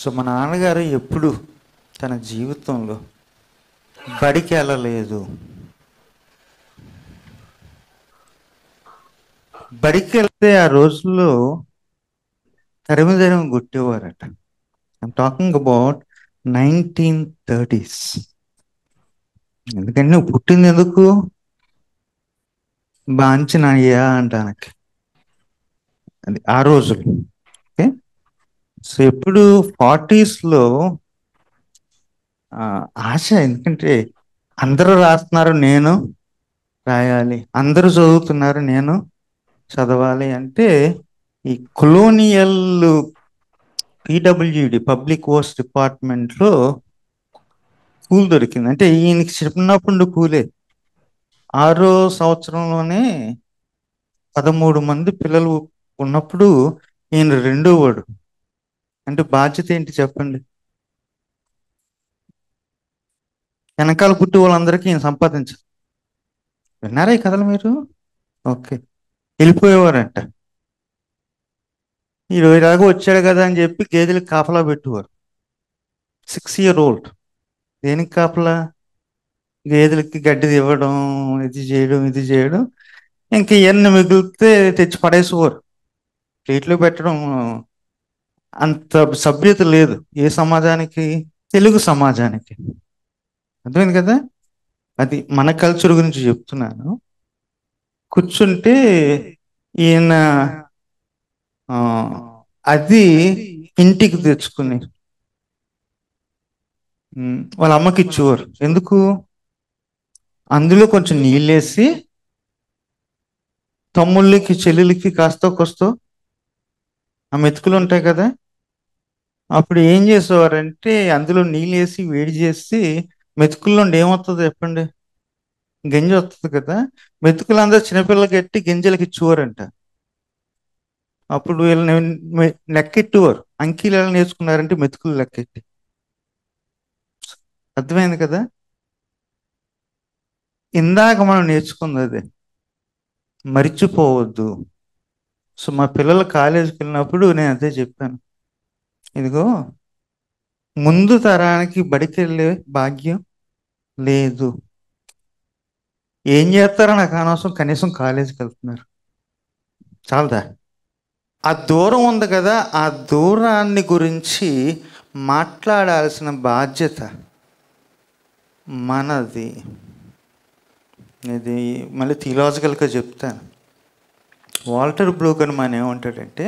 So మా నాన్నగారు ఎప్పుడు తన జీవితంలో బడికి వెళ్ళలేదు. బడికి వెళ్తే ఆ రోజుల్లో తరిమి కొట్టేవారట. I'm talking about 1930s. ఎందుకంటే నువ్వు పుట్టింది ఎందుకు? బాంచనయ్యా అంటానికి. అది ఆ రోజులు. ఓకే, సో ఎప్పుడు 40sలో ఆశ. ఎందుకంటే అందరూ రాస్తున్నారు, నేను రాయాలి, అందరూ చదువుతున్నారు, నేను చదవాలి అంటే ఈ కొలోనియల్ పిడబ్ల్యూడి పబ్లిక్ వర్క్స్ డిపార్ట్మెంట్లో కూల్ దొరికింది. అంటే ఈయనకి చిన్నప్పుడు కూలే. 6వ సంవత్సరంలోనే 13 మంది పిల్లలు ఉన్నప్పుడు ఈయన రెండో వాడు. అంటే బాధ్యత ఏంటి చెప్పండి? వెనకాల పుట్టి వాళ్ళందరికీ ఈయన సంపాదించాలి. విన్నారా ఈ కథలు మీరు? ఓకే, వెళ్ళిపోయేవారంట. ఈ రోజులాగా వచ్చాడు కదా అని చెప్పి గేదెలకు కాపలా పెట్టేవారు. 6 year old. దేనికి కాపలా? గేదెలకి గడ్డి ఇవ్వడం, ఇది చేయడం. ఇంక ఇవన్నీ మిగిలితే తెచ్చి పడేసేవారు. ప్లేట్లో పెట్టడం అంత సభ్యత లేదు ఏ సమాజానికి? తెలుగు సమాజానికి. అర్థమైంది కదా? అది మన కల్చర్ గురించి చెప్తున్నాను. కూర్చుంటే ఈయన అది ఇంటికి తెచ్చుకుని వాళ్ళ అమ్మకి ఇచ్చేవారు. ఎందుకు? అందులో కొంచెం నీళ్ళేసి తమ్ముళ్ళకి చెల్లెలకి కాస్తో కొస్తో ఆ మెతుకులు ఉంటాయి కదా, అప్పుడు ఏం చేసేవారంటే అందులో నీళ్ళు వేసి వేడి చేసి మెతుకుల్లో ఏమవుతుంది చెప్పండి? గింజ వస్తుంది కదా. మెతుకులు అందరూ చిన్నపిల్లలకి ఎట్టి గింజలకి ఇచ్చేవారంట. అప్పుడు వీళ్ళని లెక్కెట్టేవారు. అంకీలు ఎలా నేర్చుకున్నారంటే మెతుకులు లెక్కెట్టి. అర్థమైంది కదా? ఇందాక మనం నేర్చుకుంది అదే, మరిచిపోవద్దు. సో మా పిల్లలు కాలేజీకి వెళ్ళినప్పుడు నేను అదే చెప్పాను. ఇదిగో, ముందు తరానికి బడికి వెళ్ళే భాగ్యం లేదు. ఏం చేస్తారో నాకు అనవసరం, కనీసం కాలేజీకి వెళ్తున్నారు చాలదా? ఆ దూరం ఉంది కదా, ఆ దూరాన్ని గురించి మాట్లాడాల్సిన బాధ్యత మనది. ఇది మళ్ళీ థియలాజికల్గా చెప్తాను. వాల్టర్ బ్రూగర్మన్ ఏమంటాడంటే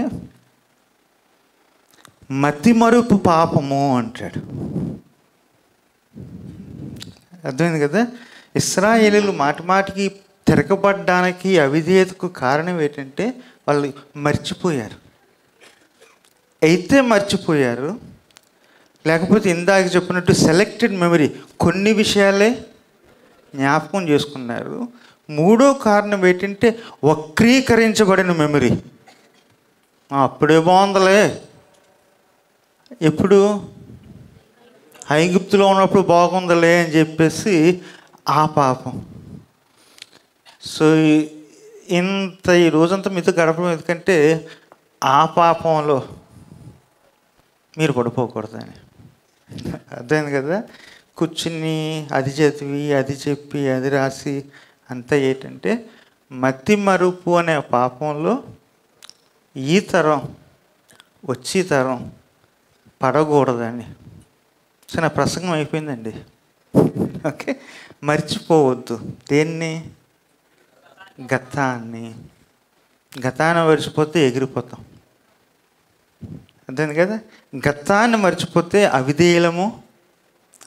మతిమరుపు పాపము అంటాడు. అర్థమైంది కదా? ఇశ్రాయేలీయులు మాటిమాటికి తిరగబడ్డానికి, అవిధేయతకు కారణం ఏంటంటే వాళ్ళు మర్చిపోయారు. అయితే మర్చిపోయారు, లేకపోతే ఇందాక చెప్పినట్టు సెలెక్టెడ్ మెమరీ, కొన్ని విషయాలే జ్ఞాపకం చేసుకున్నారు. మూడో కారణం ఏంటంటే వక్రీకరించబడిన మెమరీ. అప్పుడే బాగుందలే, ఎప్పుడు ఐగుప్తులో ఉన్నప్పుడు బాగుందలే అని చెప్పేసి ఆ పాపం. సో ఇంత ఈ రోజంతా మీతో గడపడం ఎందుకంటే ఆ పాపంలో మీరు పడిపోకూడదని. అర్థమైంది కదా? కూర్చుని అది చదివి, అది చెప్పి, అది రాసి అంతా ఏంటంటే మతి మరుపు అనే పాపంలో ఈ తరం వచ్చి తరం పడకూడదని. సో నా ప్రసంగం అయిపోయిందండి. ఓకే, మర్చిపోవద్దు. దేన్ని? గతాన్ని. గతాన్ని మర్చిపోతే ఎగిరిపోతాం. అర్థమైంది కదా? గతాన్ని మర్చిపోతే అవిధేయులము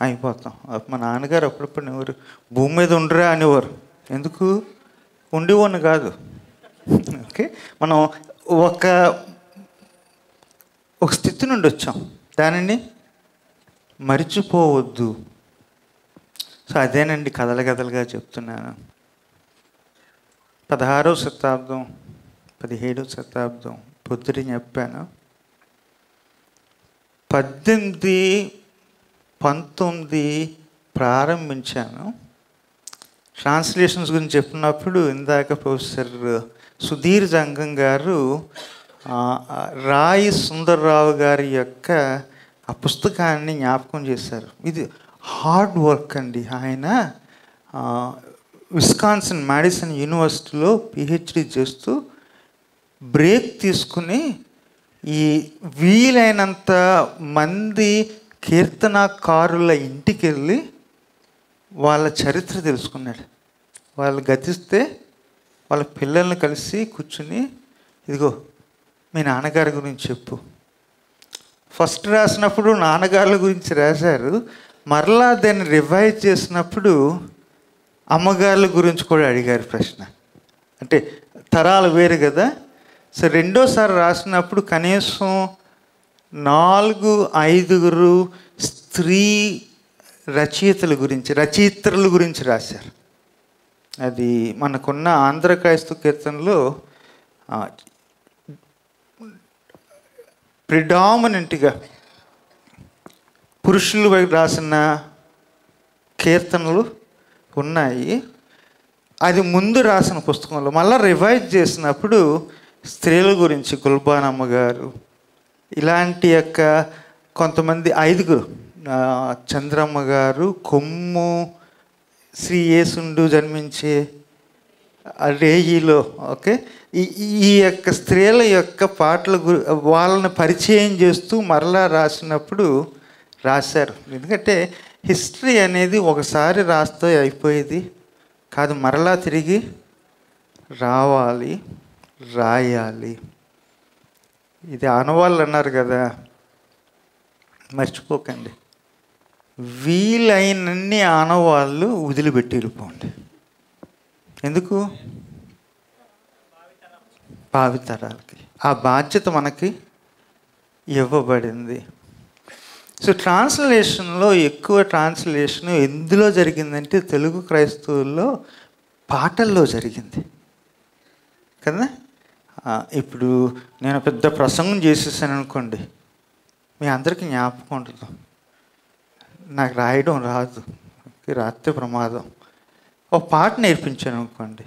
అయిపోతాం. మా నాన్నగారు అప్పుడప్పుడు ఎవరు భూమి మీద ఉండరా అనేవారు. ఎందుకు? ఉండేవాడిని కాదు. ఓకే, మనం ఒక స్థితి నుండి వచ్చాం, దానిని మరిచిపోవద్దు. సో అదేనండి కథలుగా చెప్తున్నాను. 16వ శతాబ్దం 17వ శతాబ్దం పొద్దుట చెప్పాను. 18, 19 ప్రారంభించాను. ట్రాన్స్లేషన్స్ గురించి చెప్పినప్పుడు ఇందాక ప్రొఫెసర్ సుధీర్ జంగం గారు రాయి సుందర్రావు గారి యొక్క ఆ పుస్తకాన్ని జ్ఞాపకం చేశారు. ఇది హార్డ్ వర్క్ అండి. ఆయన విస్కాన్సిన్ మాడిసన్ యూనివర్సిటీలో పిహెచ్డి చేస్తూ బ్రేక్ తీసుకుని ఈ వీలైనంత మంది కీర్తనకారుల ఇంటికి వెళ్ళి వాళ్ళ చరిత్ర తెలుసుకున్నాడు. వాళ్ళు గతిస్తే వాళ్ళ పిల్లల్ని కలిసి కూర్చుని, ఇదిగో మీ నాన్నగారి గురించి చెప్పు. ఫస్ట్ రాసినప్పుడు నాన్నగారుల గురించి రాశారు. మరలా దాన్ని రివైజ్ చేసినప్పుడు అమ్మగారుల గురించి కూడా అడిగారు ప్రశ్న. అంటే తరాలు వేరు కదా. సో రెండోసారి రాసినప్పుడు కనీసం 4-5 స్త్రీ రచయిత్రుల గురించి రాశారు. అది మనకున్న ఆంధ్ర క్రైస్తవ కీర్తనలో ప్రిడామినెంట్గా పురుషులు రాసిన కీర్తనలు ఉన్నాయి. అది ముందు రాసిన పుస్తకంలో మళ్ళీ రివైజ్ చేసినప్పుడు స్త్రీల గురించి గుల్బానమ్మ గారు, ఇలాంటి కొంతమంది 5 చంద్రమ్మ గారు, కొమ్ము, శ్రీ యేసుండు జన్మించే రేయిలో, ఓకే, ఈ స్త్రీల పాటల వాళ్ళని పరిచయం చేస్తూ మరలా రాసినప్పుడు రాశారు. ఎందుకంటే హిస్టరీ అనేది ఒకసారి రాస్తే అయిపోయేది కాదు, మరలా తిరిగి రాయాలి. ఇది ఆనవాళ్ళు అన్నారు కదా, మర్చిపోకండి. వీలైనన్ని ఆనవాళ్ళు వదిలిపెట్టి వెళ్ళిపోండి. ఎందుకు? భావితరాలకి ఆ బాధ్యత మనకి ఇవ్వబడింది. సో ట్రాన్స్లేషన్లో ఎక్కువ ట్రాన్స్లేషన్ ఎందులో జరిగిందంటే తెలుగు క్రైస్తవుల్లో పాటల్లో జరిగింది కదా. ఇప్పుడు నేను పెద్ద ప్రసంగం చేసేసాను అనుకోండి, మీ అందరికీ జ్ఞాపకం ఉండదు. నాకు రాయడం రాదు, రాస్తే ప్రమాదం. ఒక పాట నేర్పించాను అనుకోండి,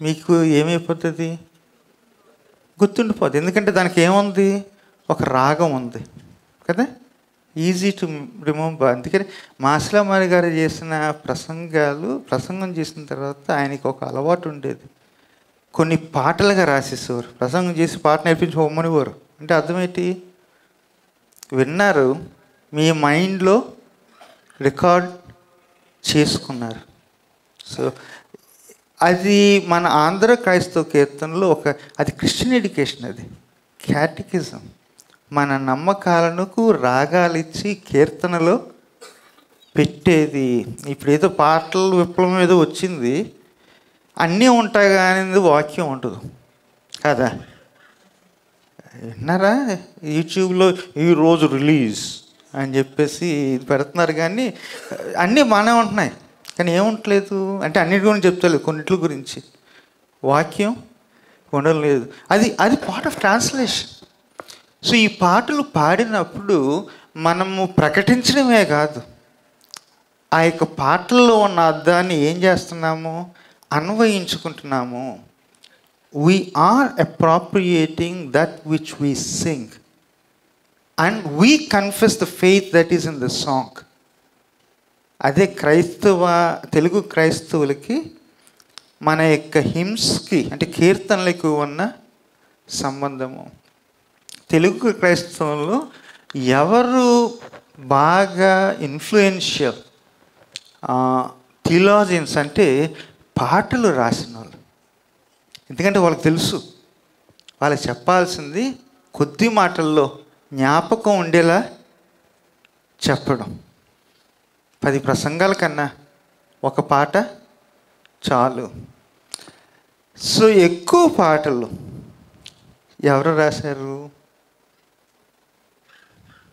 మీకు ఏమైపోతుంది? గుర్తుండిపోతుంది. ఎందుకంటే దానికి ఏముంది? ఒక రాగం ఉంది కదా, ఈజీ టు రిమెంబర్. అందుకని మాసిలామణి గారు చేసిన ప్రసంగం చేసిన తర్వాత ఆయనకి ఒక అలవాటు ఉండేది, కొన్ని పాటలుగా రాసేసేవారు. ప్రసంగం చేసి పాట నేర్పించి పొమ్మనివారు. అంటే అర్థమేంటి? విన్నారు, మీ మైండ్లో రికార్డ్ చేసుకున్నారు. సో అది మన ఆంధ్ర క్రైస్తవ కీర్తనలో అది క్రిస్టియన్ ఎడ్యుకేషన్, అది క్యాటకిజం. మన నమ్మకాలకు రాగాలిచ్చి కీర్తనలో పెట్టేది. ఇప్పుడు ఏదో పాటల విప్లవం ఏదో వచ్చింది, అన్నీ ఉంటాయి కానీ వాక్యం ఉండదు కదా. విన్నారా? యూట్యూబ్లో ఈరోజు రిలీజ్ అని చెప్పేసి పెడుతున్నారు, కానీ అన్నీ బాగానే ఉంటున్నాయి, కానీ ఏముంటలేదు. అంటే అన్నిటి గురించి చెప్తలేదు, కొన్నిటి గురించి వాక్యం ఉండలేదు. అది పార్ట్ ఆఫ్ ట్రాన్స్లేషన్. సో ఈ పాటలు పాడినప్పుడు మనము ప్రకటించడమే కాదు, ఆ పాటల్లో ఉన్న అర్థాన్ని ఏం చేస్తున్నాము? అన్వయించుకుంటున్నాము. We are appropriating that which we sing and we confess the faith that is in the song. అదే తెలుగు క్రైస్తవులకి మన హిమ్స్కి అంటే కీర్తనలకు ఉన్న సంబంధము. తెలుగు క్రైస్తవంలో ఎవరు బాగా ఇన్ఫ్లుయెన్షియల్ థియాలజియన్స్ అంటే పాటలు రాసిన వాళ్ళు. ఎందుకంటే వాళ్ళకి తెలుసు, వాళ్ళకి చెప్పాల్సింది కొద్ది మాటల్లో జ్ఞాపకం ఉండేలా చెప్పడం. 10 ప్రసంగాల కన్నా ఒక పాట చాలు. సో ఎక్కువ పాటలు ఎవరు రాశారు?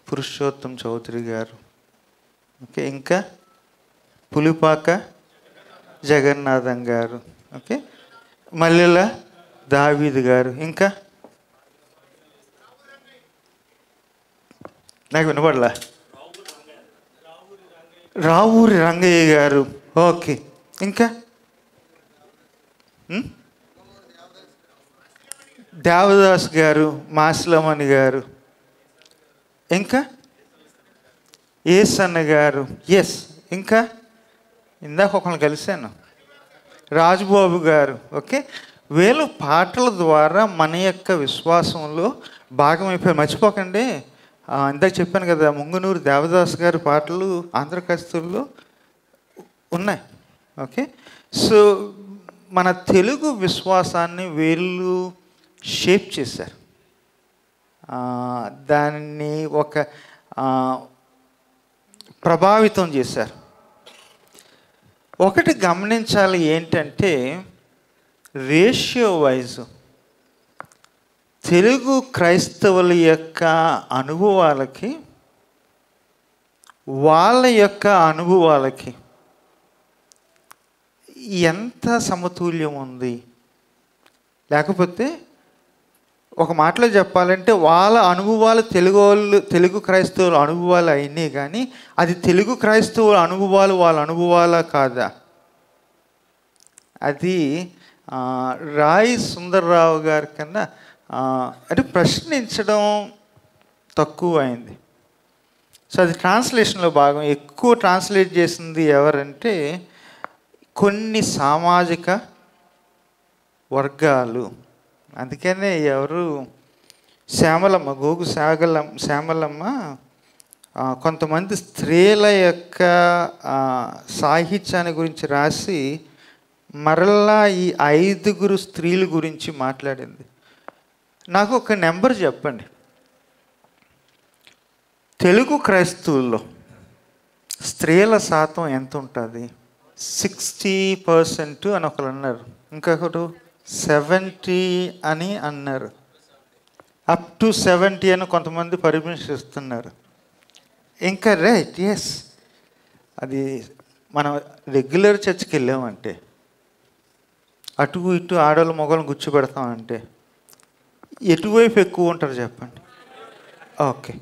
పురుషోత్తం చౌదరి గారు, ఓకే, ఇంకా పులిపాక జగన్నాథం గారు, ఓకే, మల్లెల దావీదు గారు, ఇంకా నాకు వినపడలా, రావూరి రంగయ్య గారు, ఓకే, ఇంకా దేవదాస్ గారు, మాసిలామణి గారు, ఇంకా ఏసన్న గారు, ఎస్. ఇంకా ఇందాక ఒకరిని కలిశాను, రాజుబాబు గారు. ఓకే, వీళ్ళు పాటల ద్వారా మన యొక్క విశ్వాసంలో భాగమైపోయి. మర్చిపోకండి, ఇందాక చెప్పాను కదా, ముంగునూరు దేవదాస్ గారి పాటలు ఆంధ్ర క్రైస్తవుల్లో ఉన్నాయి. ఓకే, సో మన తెలుగు విశ్వాసాన్ని వీళ్ళు షేప్ చేశారు, దాన్ని ఒక ప్రభావితం చేశారు. ఒకటి గమనించాలి ఏంటంటే, రేషియో వైజ్ తెలుగు క్రైస్తవుల యొక్క అనుభవాలకి వాళ్ళ యొక్క అనుభవాలకి ఎంత సమతుల్యం ఉంది. లేకపోతే ఒక మాటలో చెప్పాలంటే వాళ్ళ అనుభవాలు తెలుగు క్రైస్తవుల అనుభవాలు అయినాయి, కానీ అది తెలుగు క్రైస్తవుల అనుభవాలు వాళ్ళ అనుభవాలా కాదా? అది రాయి సుందర్రావు గారి కన్నా అంటే ప్రశ్నించడం తక్కువ అయింది. సో అది ట్రాన్స్లేషన్లో భాగం. ఎక్కువ ట్రాన్స్లేట్ చేసింది ఎవరంటే కొన్ని సామాజిక వర్గాలు. అందుకనే ఎవరు శ్యామలమ్మ, గోగు శ్యామలమ్మ కొంతమంది స్త్రీల యొక్క సాహిత్యాన్ని గురించి రాసి మరలా ఈ 5 స్త్రీల గురించి మాట్లాడింది. నాకు ఒక నెంబర్ చెప్పండి, తెలుగు క్రైస్తవుల్లో స్త్రీల శాతం ఎంత ఉంటుంది? 60% అని ఒకరు అన్నారు, ఇంకొకరు 70 అని అన్నారు, అప్ టు 70 అని కొంతమంది పర్మిషన్ ఇస్తున్నారు. ఇంకా రైట్, ఎస్, అది మనం రెగ్యులర్ చర్చ్కి వెళ్ళామంటే అటు ఇటు ఆడవాళ్ళు మగవాళ్ళని కూర్చోబెడతామంటే ఎటువైపు ఎక్కువ ఉంటారు చెప్పండి? ఓకే,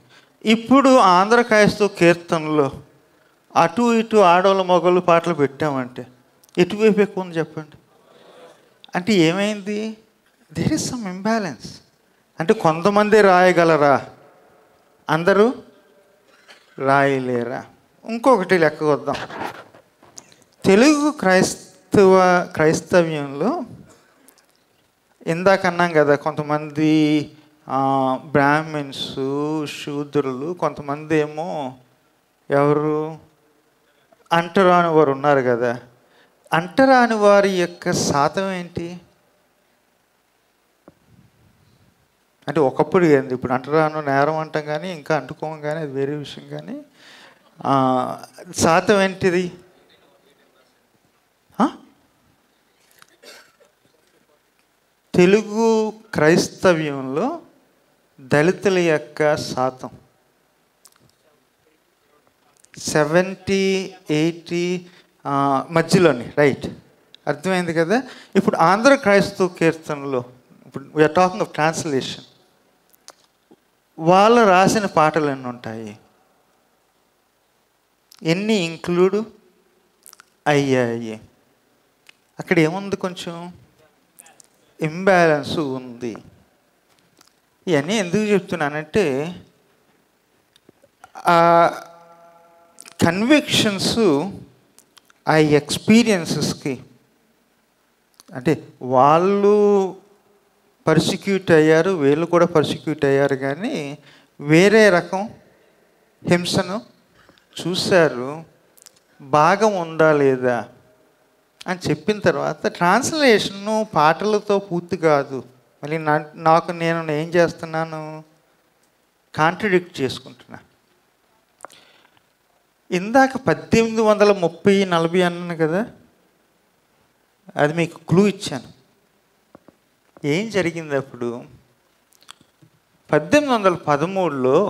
ఇప్పుడు ఆంధ్ర క్రైస్తవ కీర్తనలో అటు ఇటు ఆడవాళ్ళు మగవాళ్ళు పాటలు పెట్టామంటే ఎటువైపు ఎక్కువ ఉంది చెప్పండి? అంటే ఏమైంది? There is some imbalance. అంటే కొంతమంది రాయగలరా, అందరూ రాయలేరా? ఇంకొకటి లెక్క వద్దాం. తెలుగు క్రైస్తవ్యంలో ఇందాక అన్నాం కదా, కొంతమంది బ్రాహ్మిన్స్, శూద్రులు, కొంతమంది ఏమో ఎవరు అంటరాని వారు ఉన్నారు కదా. అంటరాని వారి యొక్క శాతం ఏంటి? అంటే ఒకప్పుడు ఏంది, ఇప్పుడు అంటరాను నేరం అంటాం కానీ ఇంకా అంటుకోం కానీ అది వేరే విషయం. కానీ శాతం ఏంటిది? తెలుగు క్రైస్తవ్యంలో దళితుల యొక్క శాతం 70-80 మధ్యలోని, రైట్, అర్థమైంది కదా. ఇప్పుడు ఆంధ్ర క్రైస్తవ కీర్తనలో, ఇప్పుడు వీఆర్ టాకింగ్ ఆఫ్ ట్రాన్స్లేషన్, వాళ్ళు రాసిన పాటలు ఎన్ని ఉంటాయి? ఎన్ని ఇంక్లూడ్ అయ్యాయి? అక్కడ ఏముంది? కొంచెం ఇంబ్యాలెన్స్ ఉంది. ఇవన్నీ ఎందుకు చెప్తున్నానంటే ఆ కన్విక్షన్స్, ఆ ఎక్స్పీరియన్సెస్కి, అంటే వాళ్ళు పర్సిక్యూట్ అయ్యారు, వీళ్ళు కూడా పర్సిక్యూట్ అయ్యారు, కానీ వేరే రకం హింసను చూశారు. భాగం ఉందా లేదా అని చెప్పిన తర్వాత ట్రాన్స్లేషను పాటలతో పూర్తి కాదు. మళ్ళీ నేను ఏం చేస్తున్నాను? కాంట్రడిక్ట్ చేసుకుంటున్నా. ఇందాక 1830-40 అన్నాను కదా, అది మీకు క్లూ ఇచ్చాను. ఏం జరిగింది అప్పుడు? 1813లో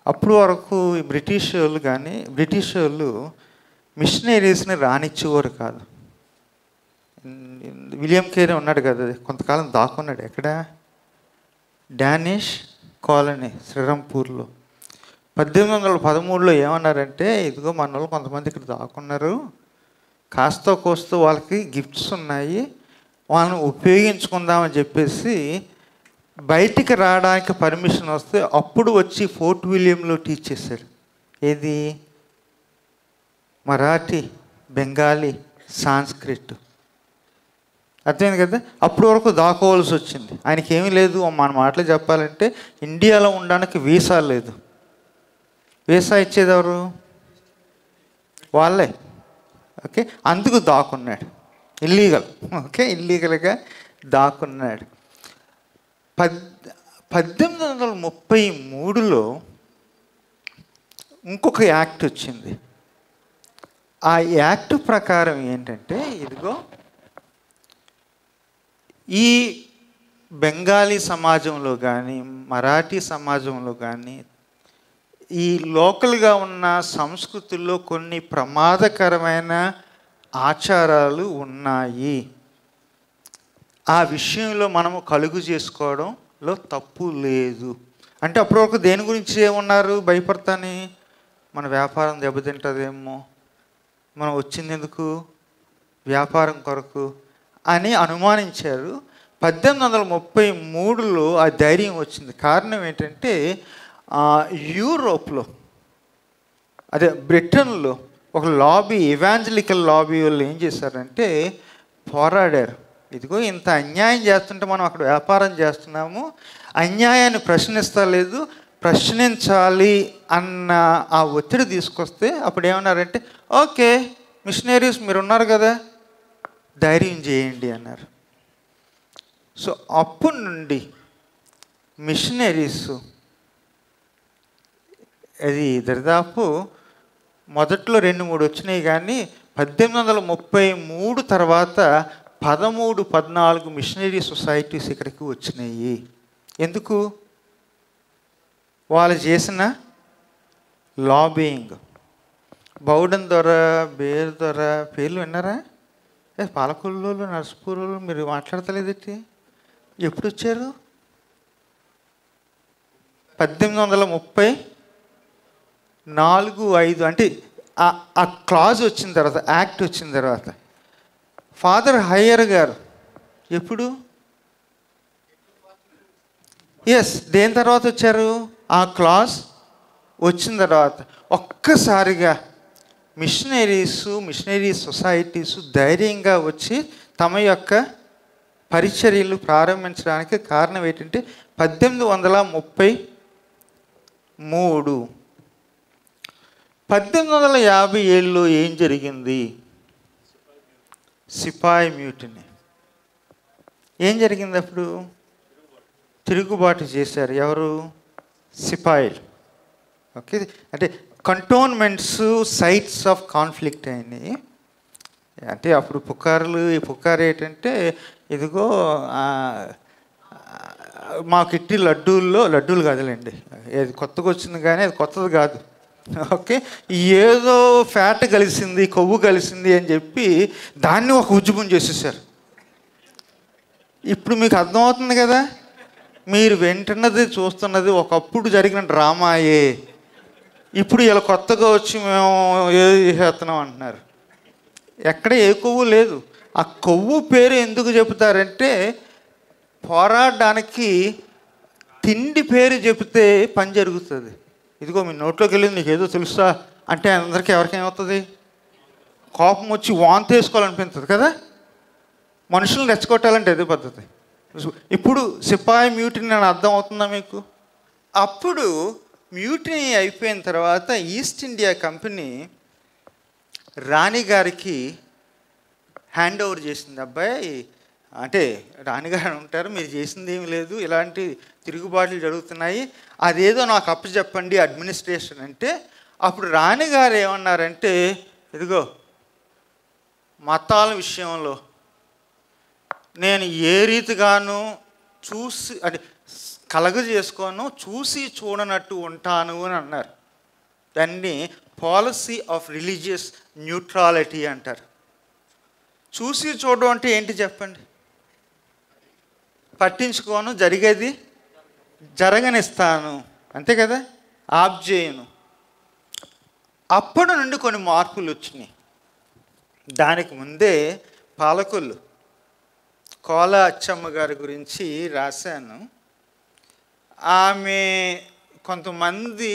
అప్పుడు వరకు బ్రిటిష్ వాళ్ళు మిషనరీస్ని రానిచ్చేవారు కాదు. విలియం కేరీ ఉన్నాడు కదా, కొంతకాలం దాక్కున్నాడు. ఎక్కడ? Danish colony శ్రీరాంపూర్లో. 1813లో ఏమన్నారంటే, ఇదిగో మన వాళ్ళు కొంతమంది ఇక్కడ దాక్కున్నారు, కాస్త కోస్తో వాళ్ళకి గిఫ్ట్స్ ఉన్నాయి, వాళ్ళని ఉపయోగించుకుందామని చెప్పేసి బయటికి రావడానికి పర్మిషన్ వస్తే అప్పుడు వచ్చి ఫోర్ట్ విలియంలో టీచ్ చేశాడు. ఏది? మరాఠీ, బెంగాలీ, సాంస్క్రిట్. అర్థమైంది కదా? అప్పటి వరకు దాక్కోవాల్సి వచ్చింది. ఆయనకి ఏమీ లేదు, మన మాటలు చెప్పాలంటే ఇండియాలో ఉండడానికి వీసా లేదు. వీసా ఇచ్చేది ఎవరు? వాళ్ళే. ఓకే, అందుకు దాక్కున్నాడు. ఇల్లీగల్. ఓకే, ఇల్లీగల్గా దాక్కున్నాడు. 1833లో ఇంకొక యాక్ట్ వచ్చింది. ఆ యాక్ట్ ప్రకారం ఏంటంటే, ఇదిగో ఈ బెంగాలీ సమాజంలో కానీ, మరాఠీ సమాజంలో కానీ, ఈ లోకల్గా ఉన్న సంస్కృతుల్లో కొన్ని ప్రమాదకరమైన ఆచారాలు ఉన్నాయి. ఆ విషయంలో మనము కలుగు చేసుకోవడంలో తప్పు లేదు. అంటే అప్పటివరకు దేని గురించి ఏమన్నారు? భయపడతాని, మన వ్యాపారం దెబ్బతింటుందేమో, మనం వచ్చింది ఎందుకు? వ్యాపారం కొరకు అని అనుమానించారు. 1833లో ఆ ధైర్యం వచ్చింది. కారణం ఏంటంటే, యూరోప్లో, అదే బ్రిటన్లో ఒక లాబీ, ఇవాంజలికల్ లాబీ వాళ్ళు ఏం చేశారంటే పోరాడారు. ఇదిగో ఇంత అన్యాయం చేస్తుంటే మనం అక్కడ వ్యాపారం చేస్తున్నాము, అన్యాయాన్ని ప్రశ్నిస్తలేదు, ప్రశ్నించాలి అన్న ఆ ఒత్తిడి తీసుకొస్తే అప్పుడు ఏమన్నారంటే, ఓకే మిషనరీస్ మీరు ఉన్నారు కదా, ధైర్యం చేయండి అన్నారు. సో అప్పటి నుండి మిషనరీస్, అది దరిదాపు మొదట్లో 2-3 వచ్చినాయి, కానీ 1833 తర్వాత 13-14 మిషనరీ సొసైటీస్ ఇక్కడికి వచ్చినాయి. ఎందుకు? వాళ్ళు చేసిన లాబింగ్. బౌడన్ దొర, బేర్ దొర పేర్లు విన్నారా? పాలకొల్లు, నర్సపూర్లు మీరు మాట్లాడతలేదేంటి? ఎప్పుడు వచ్చారు? 1834-5 అంటే ఆ క్లాజ్ వచ్చిన తర్వాత, యాక్ట్ వచ్చిన తర్వాత. ఫాదర్ హయ్యర్ గారు ఎప్పుడు? దేని తర్వాత వచ్చారు? ఆ క్లాజ్ వచ్చిన తర్వాత ఒక్కసారిగా మిషనరీ సొసైటీస్ ధైర్యంగా వచ్చి తమ యొక్క పరిచర్యలు ప్రారంభించడానికి కారణం ఏంటంటే 1833. 1857లో ఏం జరిగింది? సిపాయి మ్యూటినీ. ఏం జరిగింది అప్పుడు? తిరుగుబాటు చేశారు. ఎవరు? సిపాయిలు. ఓకే, అంటే కంటోన్మెంట్స్, సైట్స్ ఆఫ్ కాన్ఫ్లిక్ట్ అయినాయి. అంటే అప్పుడు పుకారు ఏంటంటే, ఇదిగో మాకు ఇట్టి లడ్డూలు కాదులేండి, అది కొత్తగా వచ్చింది కానీ అది కొత్తది కాదు. ఓకే, ఏదో ఫ్యాట్ కలిసింది, కొవ్వు కలిసింది అని చెప్పి దాన్ని ఒక ఉద్యమం చేసేసారు. ఇప్పుడు మీకు అర్థమవుతుంది కదా, మీరు వింటున్నది చూస్తున్నది ఒకప్పుడు జరిగిన డ్రామాయే. ఇప్పుడు ఇలా కొత్తగా వచ్చి మేము ఏది చేస్తున్నాం అంటున్నారు. ఎక్కడ ఏ కొవ్వు లేదు. ఆ కొవ్వు పేరు ఎందుకు చెబుతారంటే, పోరాడడానికి తిండి పేరు చెబితే పని జరుగుతుంది. ఇదిగో మీ నోట్లోకి వెళ్ళింది నీకు ఏదో తెలుసా అంటే అందరికీ ఎవరికేమవుతుంది? కోపం వచ్చి వాంతి వేసుకోవాలనిపిస్తుంది కదా. మనుషులను రెచ్చగొట్టాలంటే అదే పద్ధతి. ఇప్పుడు సిపాయి మ్యూటినీ అని అర్థం అవుతుందా మీకు? అప్పుడు మ్యూటినీ అయిపోయిన తర్వాత ఈస్ట్ ఇండియా కంపెనీ రాణిగారికి హ్యాండ్ ఓవర్ చేసింది. అబ్బాయి అంటే రాణిగారు ఉంటారు, మీరు చేసింది ఏమి లేదు, ఇలాంటి తిరుగుబాట్లు జరుగుతున్నాయి, అదేదో నాకు అప్పచెప్పండి అడ్మినిస్ట్రేషన్ అంటే. అప్పుడు రాణిగారు ఏమన్నారంటే, ఇదిగో మతాల విషయంలో నేను ఏ రీతిగాను చూసి అంటే కలగజేసుకోను, చూసి చూడనట్టు ఉంటాను అని అన్నారు. దాన్ని పాలసీ ఆఫ్ రిలీజియస్ న్యూట్రాలిటీ అంటారు. చూసి చూడడం అంటే ఏంటి చెప్పండి? పట్టించుకోను, జరిగేది జరగనిస్తాను, అంతే కదా, ఆప్ చేయను. అప్పటి నుండి కొన్ని మార్పులు వచ్చినాయి. దానికి ముందే పాలకొల్లు కోల అచ్చమ్మ గారి గురించి రాశాను. ఆమె కొంతమంది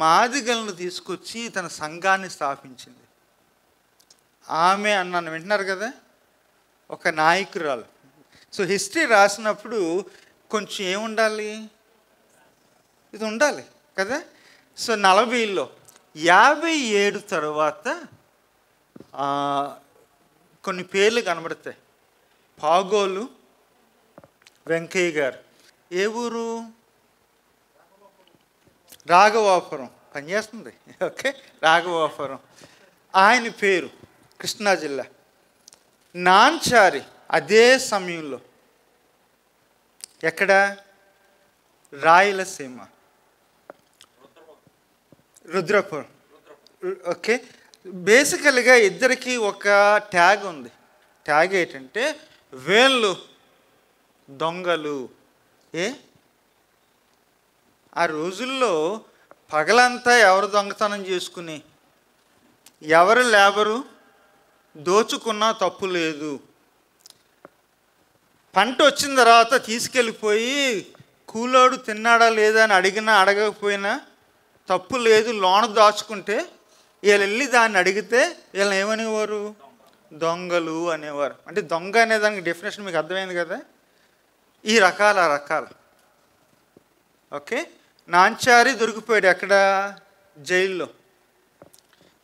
మాదిగలను తీసుకొచ్చి తన సంఘాన్ని స్థాపించింది. ఆమె అన్నాను వింటున్నారు కదా, ఒక నాయకురాలు. సో హిస్టరీ రాసినప్పుడు కొంచెం ఏముండాలి, ఇది ఉండాలి కదా. సో 40లో 57 తర్వాత కొన్ని పేర్లు కనబడతాయి. పాగోలు వెంకయ్య గారు. ఏ ఊరు? రాఘవాపురం. పనిచేస్తుంది. ఓకే, రాఘవాపురం. ఆయన పేరు కృష్ణా జిల్లా. నాంచారి అదే సమయంలో ఎక్కడ? రాయలసీమ, రుద్రపురం. ఓకే, బేసికల్గా ఇద్దరికి ఒక ట్యాగ్ ఉంది. ట్యాగ్ ఏంటంటే వీళ్ళు దొంగలు. ఆ రోజుల్లో పగలంతా ఎవరు దొంగతనం చేసుకుని ఎవరు లేబరు దోచుకున్నా తప్పు లేదు. పంట వచ్చిన తర్వాత తీసుకెళ్ళిపోయి కూలోడు తిన్నాడా లేదా అని అడిగినా అడగకపోయినా తప్పు లేదు. లోన దాచుకుంటే వీళ్ళు వెళ్ళి దాన్ని అడిగితే వీళ్ళని ఏమనేవారు? దొంగలు అనేవారు. అంటే దొంగ అనే దానికి డెఫినేషన్ మీకు అర్థమైంది కదా. ఈ రకాలు. ఓకే, నాంచారి దొరికిపోయాడు ఎక్కడ? జైల్లో.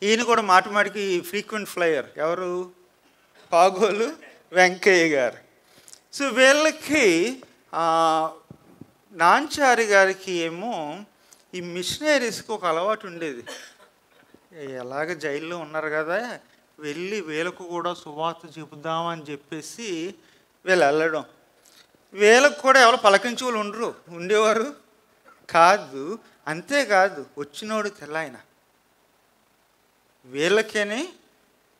ఈయన కూడా మాటిమాటికి ఫ్రీక్వెంట్ ఫ్లయర్. ఎవరు? పాగోలు వెంకయ్య గారు. సో వీళ్ళకి నాంచారి గారికి ఏమో ఈ మిషనరీస్కి ఒక అలవాటు ఉండేది. ఎలాగ జైల్లో ఉన్నారు కదా, వెళ్ళి వీళ్ళకు కూడా సువార్త చెబుదామని చెప్పేసి వీళ్ళు వెళ్ళడం. వీళ్ళకు కూడా ఎవరు పలకించే వాళ్ళు ఉండేవారు కాదు. అంతేకాదు, వచ్చినోడు తెల్లాయన. వీళ్ళకేనే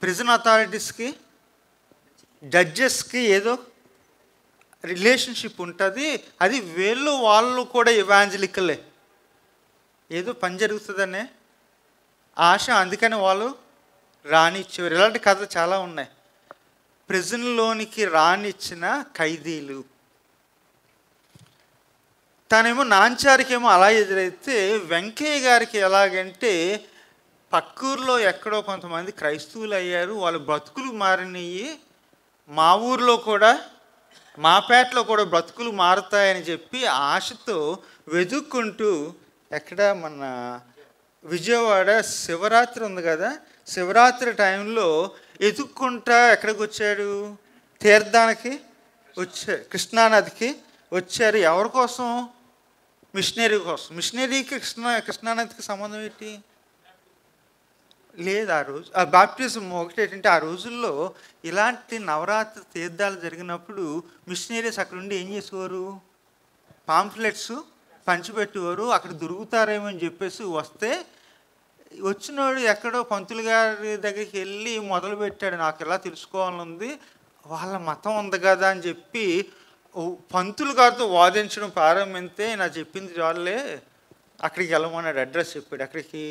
ప్రిజన్ అథారిటీస్కి జడ్జెస్కి ఏదో రిలేషన్షిప్ ఉంటుంది. అది వాళ్ళు కూడా ఇవాంజలికలే. ఏదో పని జరుగుతుందనే ఆశ, అందుకని వాళ్ళు రానిచ్చేవారు. ఇలాంటి కథలు చాలా ఉన్నాయి. ప్రిజన్లోనికి రానిచ్చిన ఖైదీలు. తనేమో నాంచారికి ఏమో అలా ఎదురైతే, వెంకయ్య గారికి ఎలాగంటే పక్కూరులో ఎక్కడో కొంతమంది క్రైస్తవులు అయ్యారు, వాళ్ళ బ్రతుకులు మారినాయి, మా ఊర్లో కూడా మా పేటలో కూడా బ్రతుకులు మారుతాయని చెప్పి ఆశతో వెతుక్కుంటూ ఎక్కడ మన విజయవాడ శివరాత్రి ఉంది కదా, శివరాత్రి టైంలో ఎతుక్కుంటా ఎక్కడికి వచ్చాడు? తీర్థానికి వచ్చారు, కృష్ణానదికి వచ్చారు. ఎవరి కోసం? మిషనరీ కోసం. మిషనరీకి కృష్ణానదికి సంబంధం ఏంటి? లేదు. ఆ రోజు ఆ బాప్టిజం ఒకటేంటంటే, ఆ రోజుల్లో ఇలాంటి నవరాత్రి తీర్థాలు జరిగినప్పుడు మిషనరీస్ అక్కడ ఉండి ఏం చేసేవారు? పాంఫ్లెట్స్ పంచిపెట్టేవారు. అక్కడ దొరుకుతారేమో అని చెప్పేసి వస్తే, వచ్చినోడు ఎక్కడో పంతులు గారి దగ్గరికి వెళ్ళి మొదలు పెట్టాడు, నాకు ఎలా తెలుసుకోవాలనుంది, వాళ్ళ మతం ఉంది కదా అని చెప్పి పంతులు గారితో వాదించడం ప్రారంభిస్తే, నాకు చెప్పింది చాలే, అక్కడికి వెళ్ళమన్నాడు. అడ్రస్ చెప్పాడు. అక్కడికి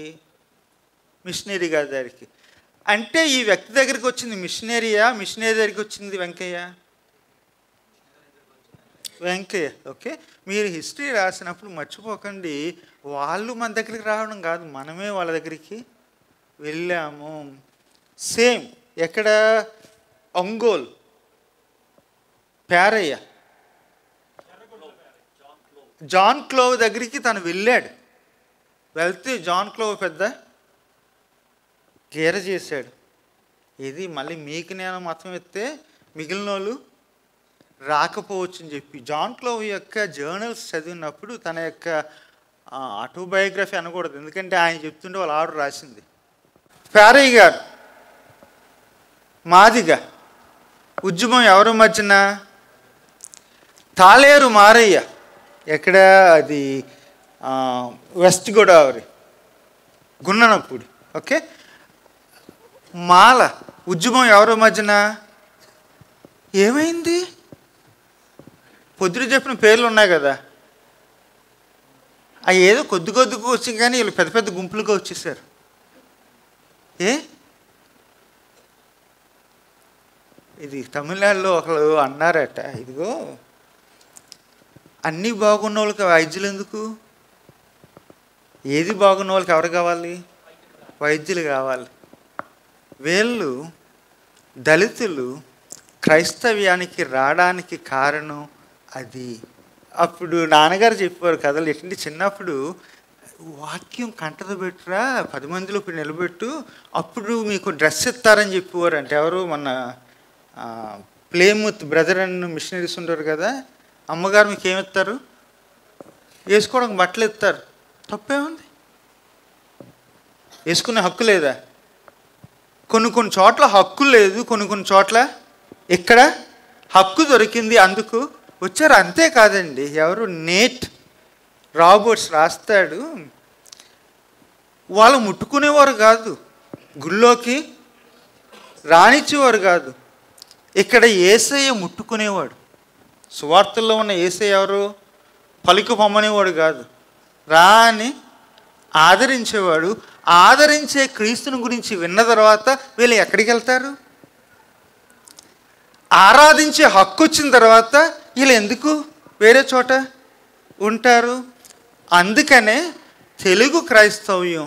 మిషనరీ గారి దగ్గరికి. అంటే ఈ వ్యక్తి దగ్గరికి వచ్చింది మిషనరీయా, మిషనరీ దగ్గరికి వచ్చింది వెంకయ్య? ఓకే, మీరు హిస్టరీ రాసినప్పుడు మర్చిపోకండి, వాళ్ళు మన దగ్గరికి రావడం కాదు, మనమే వాళ్ళ దగ్గరికి వెళ్ళాము. సేమ్ ఎక్కడ? ఒంగోలు పేరయ్య, జాన్ క్లోవ్ దగ్గరికి తను వెళ్ళాడు. వెళ్తే జాన్ క్లోవ్ పెద్ద గేర చేశాడు. ఇది మళ్ళీ మీకు నేను మతం ఎత్తే మిగిలిన వాళ్ళు రాకపోవచ్చు అని చెప్పి. జాన్ క్లోవ్ యొక్క జర్నల్స్ చదివినప్పుడు, తన యొక్క ఆటోబయోగ్రఫీ అనకూడదు, ఎందుకంటే ఆయన చెప్తుంటే వాళ్ళ ఆవిడ రాసింది. పేరయ్య గారు మాదిగా ఉద్యమం ఎవరి మధ్యన? తాళేరు మారయ్య, ఎక్కడ అది? వెస్ట్ గోదావరి, గున్ననపూడి. ఓకే, మాల ఉద్యమం ఎవరి మధ్యన? ఏమైంది? పొద్దున చెప్పిన పేర్లు ఉన్నాయి కదా, అవి ఏదో కొద్దిగా వచ్చి, కానీ వీళ్ళు పెద్ద పెద్ద గుంపులుగా వచ్చేసారు. ఇది తమిళనాడులో ఒకరు అన్నారట, ఇదిగో అన్నీ బాగున్న వాళ్ళకి వైద్యులు ఎందుకు? ఏది బాగున్న వాళ్ళకి ఎవరు కావాలి? వైద్యులు కావాలి. వీళ్ళు దళితులు క్రైస్తవ్యానికి రావడానికి కారణం అది. అప్పుడు నాన్నగారు చెప్పేవారు కథలు. ఏంటంటే చిన్నప్పుడు వాక్యం కంటతో పెట్టురా, 10 మందిలో ఇప్పుడు నిలబెట్టు, అప్పుడు మీకు డ్రెస్ ఇస్తారని చెప్పేవారు. అంటే ఎవరు మన ప్లేమూత్ బ్రదర్ అండ్ మిషనరీస్ ఉంటారు కదా, అమ్మగారు మీకు ఏమిస్తారు? వేసుకోవడానికి బట్టలు ఇస్తారు. తప్పేముంది? వేసుకునే హక్కు లేదా? కొన్ని చోట్ల హక్కు లేదు, కొన్ని చోట్ల ఇక్కడ హక్కు దొరికింది, అందుకు వచ్చారు. అంతేకాదండి, ఎవరు నేట్ రాబర్ట్స్ రాస్తాడు, వాళ్ళు ముట్టుకునేవారు కాదు, గుళ్ళోకి రానిచ్చేవారు కాదు. ఇక్కడ యేసయ్య ముట్టుకునేవాడు. సువార్తల్లో ఉన్న యేసయ్య ఎవరు? పలికి పొమ్మనేవాడు కాదు, రా అని ఆదరించేవాడు. ఆదరించే క్రీస్తుని గురించి విన్న తర్వాత వీళ్ళు ఎక్కడికి వెళ్తారు? ఆరాధించే హక్కు వచ్చిన తర్వాత వీళ్ళు ఎందుకు వేరే చోట ఉంటారు? అందుకనే తెలుగు క్రైస్తవ్యం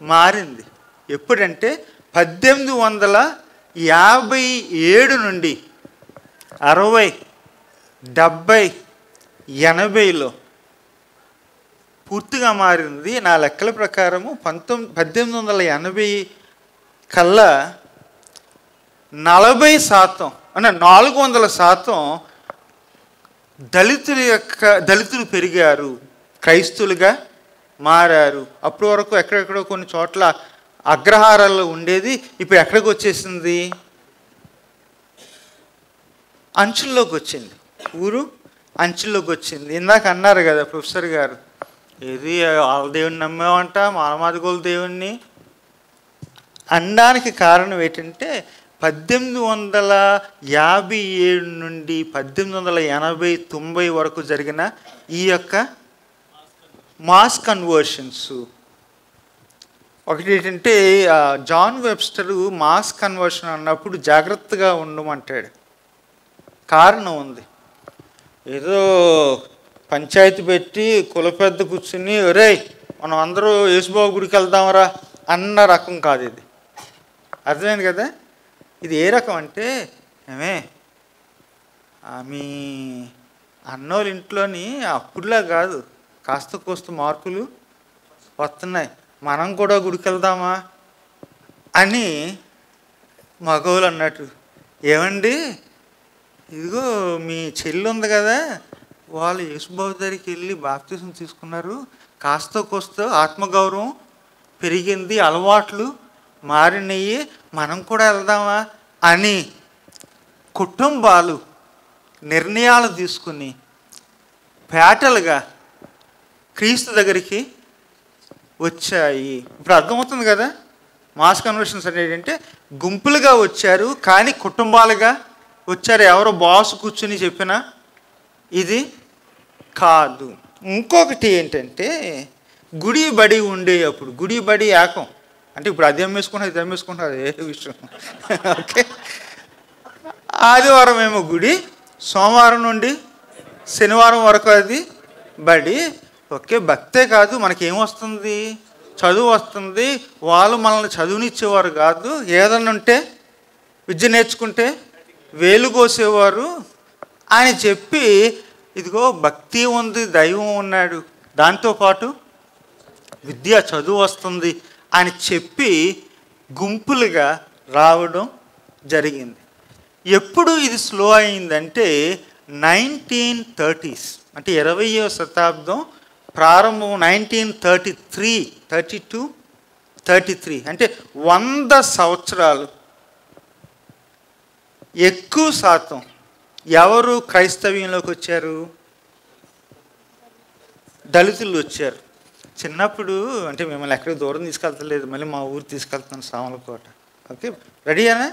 మారింది. ఎప్పుడంటే 1857 నుండి 60, 70, 80లో పూర్తిగా మారింది. నా లెక్కల ప్రకారము 1880 కల్లా 40% అంటే 400% దళితులు పెరిగారు, క్రైస్తులుగా మారారు. అప్పటి వరకు ఎక్కడెక్కడో కొన్ని చోట్ల అగ్రహారాల్లో ఉండేది, ఇప్పుడు ఎక్కడికి వచ్చేసింది? అంచుల్లోకి వచ్చింది. ఊరు అంచుల్లోకి వచ్చింది. ఇందాక అన్నారు కదా ప్రొఫెసర్ గారు, ఏది వాళ్ళ దేవుడిని నమ్మేమంట, మానమాదిగోళ్ళ దేవుణ్ణి అనడానికి కారణం ఏంటంటే 1857 నుండి 1880, 90 వరకు జరిగిన ఈ యొక్క మాస్ కన్వర్షన్స్. ఒకటి ఏంటంటే జాన్ వెబ్స్టర్ మాస్ కన్వర్షన్ అన్నప్పుడు జాగ్రత్తగా ఉండమంటాడు. కారణం ఉంది. ఏదో పంచాయతీ పెట్టి కుల పెద్ద కూర్చుని ఒరేయ్ మనం అందరూ యేసుబాబు గుడికి వెళ్దామరా అన్న రకం కాదు ఇది. అర్థమైంది కదా? ఇది ఏ రకం అంటే, ఏమే మీ అన్నోళ్ళ ఇంట్లోని అప్పుడులా కాదు, కాస్త కోస్త మార్పులు వస్తున్నాయి, మనం కూడా గుడికి వెళ్దామా అని మగవాళ్ళు అన్నట్టు. ఏమండి ఇదిగో మీ చెల్లి ఉంది కదా, వాళ్ళు యేసుబాబు దగ్గరికి వెళ్ళి బాప్తిసం తీసుకున్నారు, కాస్త కోస్త ఆత్మగౌరవం పెరిగింది, అలవాట్లు మారినవి, మనం కూడా వెళ్దామా అని కుటుంబాలు నిర్ణయాలు తీసుకుని పేటలుగా క్రీస్తు దగ్గరికి వచ్చాయి. ఇప్పుడు అర్థమవుతుంది కదా మాస్ కన్వర్షన్స్ అనేది. అంటే గుంపులుగా వచ్చారు కానీ కుటుంబాలుగా వచ్చారు. ఎవరో బాస్ కూర్చుని చెప్పినా ఇది కాదు. ఇంకొకటి ఏంటంటే గుడి బడి ఉండే అప్పుడు, గుడి బడి ఏకం అంటే ఇప్పుడు అది అమ్మేసుకుంటారు ఇది అమ్మేసుకుంటారు, అదే విషయం. ఓకే, ఆదివారం ఏమో గుడి, సోమవారం నుండి శనివారం వరకు అది బడి. ఓకే, భక్తే కాదు మనకేమొస్తుంది? చదువు వస్తుంది. వాళ్ళు మనల్ని చదువునిచ్చేవారు కాదు, ఏదన్నా ఉంటే విద్య నేర్చుకుంటే వేలు కోసేవారు అని చెప్పి, ఇదిగో భక్తి ఉంది, దైవం ఉన్నాడు, దాంతోపాటు విద్య చదువు వస్తుంది అని చెప్పి గుంపులుగా రావడం జరిగింది. ఎప్పుడు ఇది స్లో అయిందంటే 1930s, అంటే 20వ శతాబ్దం ప్రారంభం. 1933, 32, 33 అంటే 100 సంవత్సరాలు ఎక్కువ శాతం ఎవరు క్రైస్తవ్యంలోకి వచ్చారు? దళితులు వచ్చారు. చిన్నప్పుడు అంటే మిమ్మల్ని ఎక్కడికి దూరం తీసుకెళ్తలేదు, మళ్ళీ మా ఊరు తీసుకెళ్తాను, సామలకోట. ఓకే, రెడీయానా?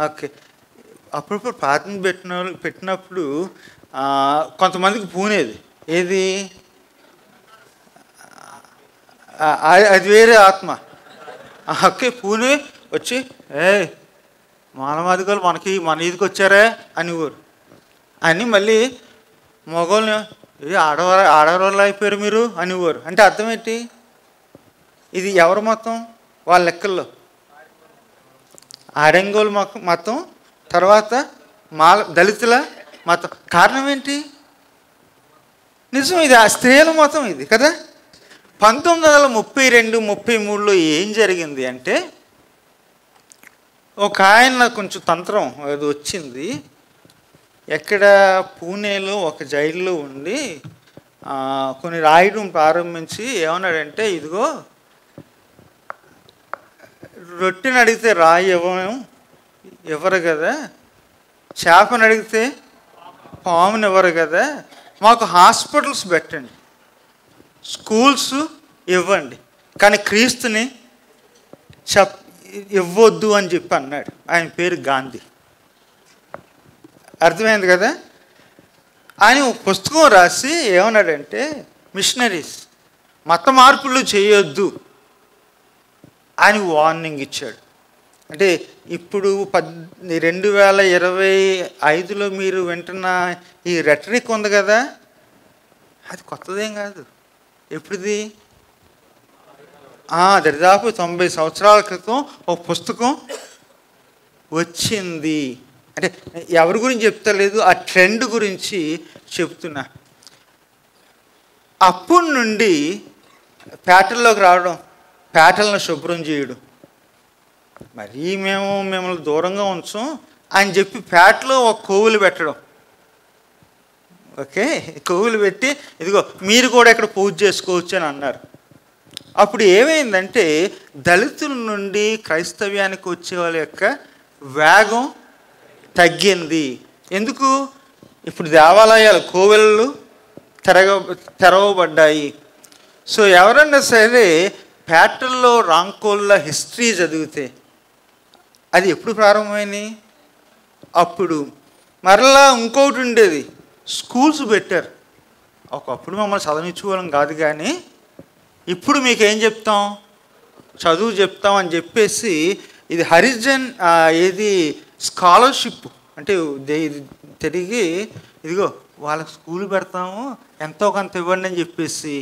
ఓకే. అప్పుడప్పుడు ప్రార్థన పెట్టినప్పుడు కొంతమందికి పూనేది, ఏది అది వేరే ఆత్మ. ఓకే, పూనే వచ్చి మానవాదిగాలు మన ఈదికి వచ్చారే అని ఊరు అని మళ్ళీ మగవాళ్ళని ఏ ఆడవాళ్ళు అయిపోయారు మీరు అనేవారు. అంటే అర్థం ఏంటి? ఇది ఎవరు మతం? వాళ్ళ లెక్కల్లో ఆడంగోలు మతం, తర్వాత దళితుల మతం. కారణం ఏంటి? నిజం, ఇది ఆ స్త్రీల మతం ఇది కదా. 1932-33లో ఏం జరిగింది అంటే, ఒక ఆయన కొంచెం తంత్రం అది వచ్చింది. ఎక్కడ? పూణేలో ఒక జైల్లో ఉండి కొన్ని రాయడం ప్రారంభించి ఏమన్నాడంటే, ఇదిగో రొట్టెని అడిగితే రాయి ఇవ్వరు కదా, చేపను అడిగితే పాముని ఇవ్వరు కదా, మాకు హాస్పిటల్స్ పెట్టండి, స్కూల్స్ ఇవ్వండి, కానీ క్రీస్తుని ఇవ్వద్దు అని చెప్పి అన్నాడు. ఆయన పేరు గాంధీ. అర్థమైంది కదా. ఆయన ఒక పుస్తకం రాసి ఏమన్నాడంటే, మిషనరీస్ మత మార్పులు చేయొద్దు అని వార్నింగ్ ఇచ్చాడు. అంటే ఇప్పుడు 2025లో మీరు వింటున్న ఈ రెటరిక్ ఉంది కదా, అది కొత్తదేం కాదు. ఎప్పుడుది? దరిదాపు 90 సంవత్సరాల క్రితం ఒక పుస్తకం వచ్చింది. అంటే ఎవరి గురించి చెప్తలేదు, ఆ ట్రెండ్ గురించి చెప్తున్నా. అప్పటి నుండి పేటల్లోకి రావడం, పేటలను శుభ్రం చేయడం, మరీ మేము మిమ్మల్ని దూరంగా ఉంచాం అని చెప్పి పేటలో ఒక కోవులు పెట్టడం. ఓకే, కోవులు పెట్టి ఇదిగో మీరు కూడా ఇక్కడ పూజ చేసుకోవచ్చు అని అన్నారు. అప్పుడు ఏమైందంటే, దళితుల నుండి క్రైస్తవ్యానికి వచ్చే వాళ్ళ యొక్క వేగం తగ్గింది. ఎందుకు? ఇప్పుడు దేవాలయాలు, కోవెళ్ళు తెరవబడ్డాయి. సో ఎవరన్నా సరే పేటల్లో రాంకోళ్ళ హిస్టరీ చదివితే అది ఎప్పుడు ప్రారంభమైంది? అప్పుడు. మరలా ఇంకొకటి ఉండేది, స్కూల్స్ పెట్టారు. ఒకప్పుడు మమ్మల్ని చదివించుకోవడం కాదు, కానీ ఇప్పుడు మీకు ఏం చెప్తాం, చదువు చెప్తాం అని చెప్పేసి ఇది హరిజన్ ఏది స్కాలర్షిప్ అంటే తిరిగి ఇదిగో వాళ్ళకి స్కూల్ పెడతాము, ఎంతో కొంత ఇవ్వండి అని చెప్పేసి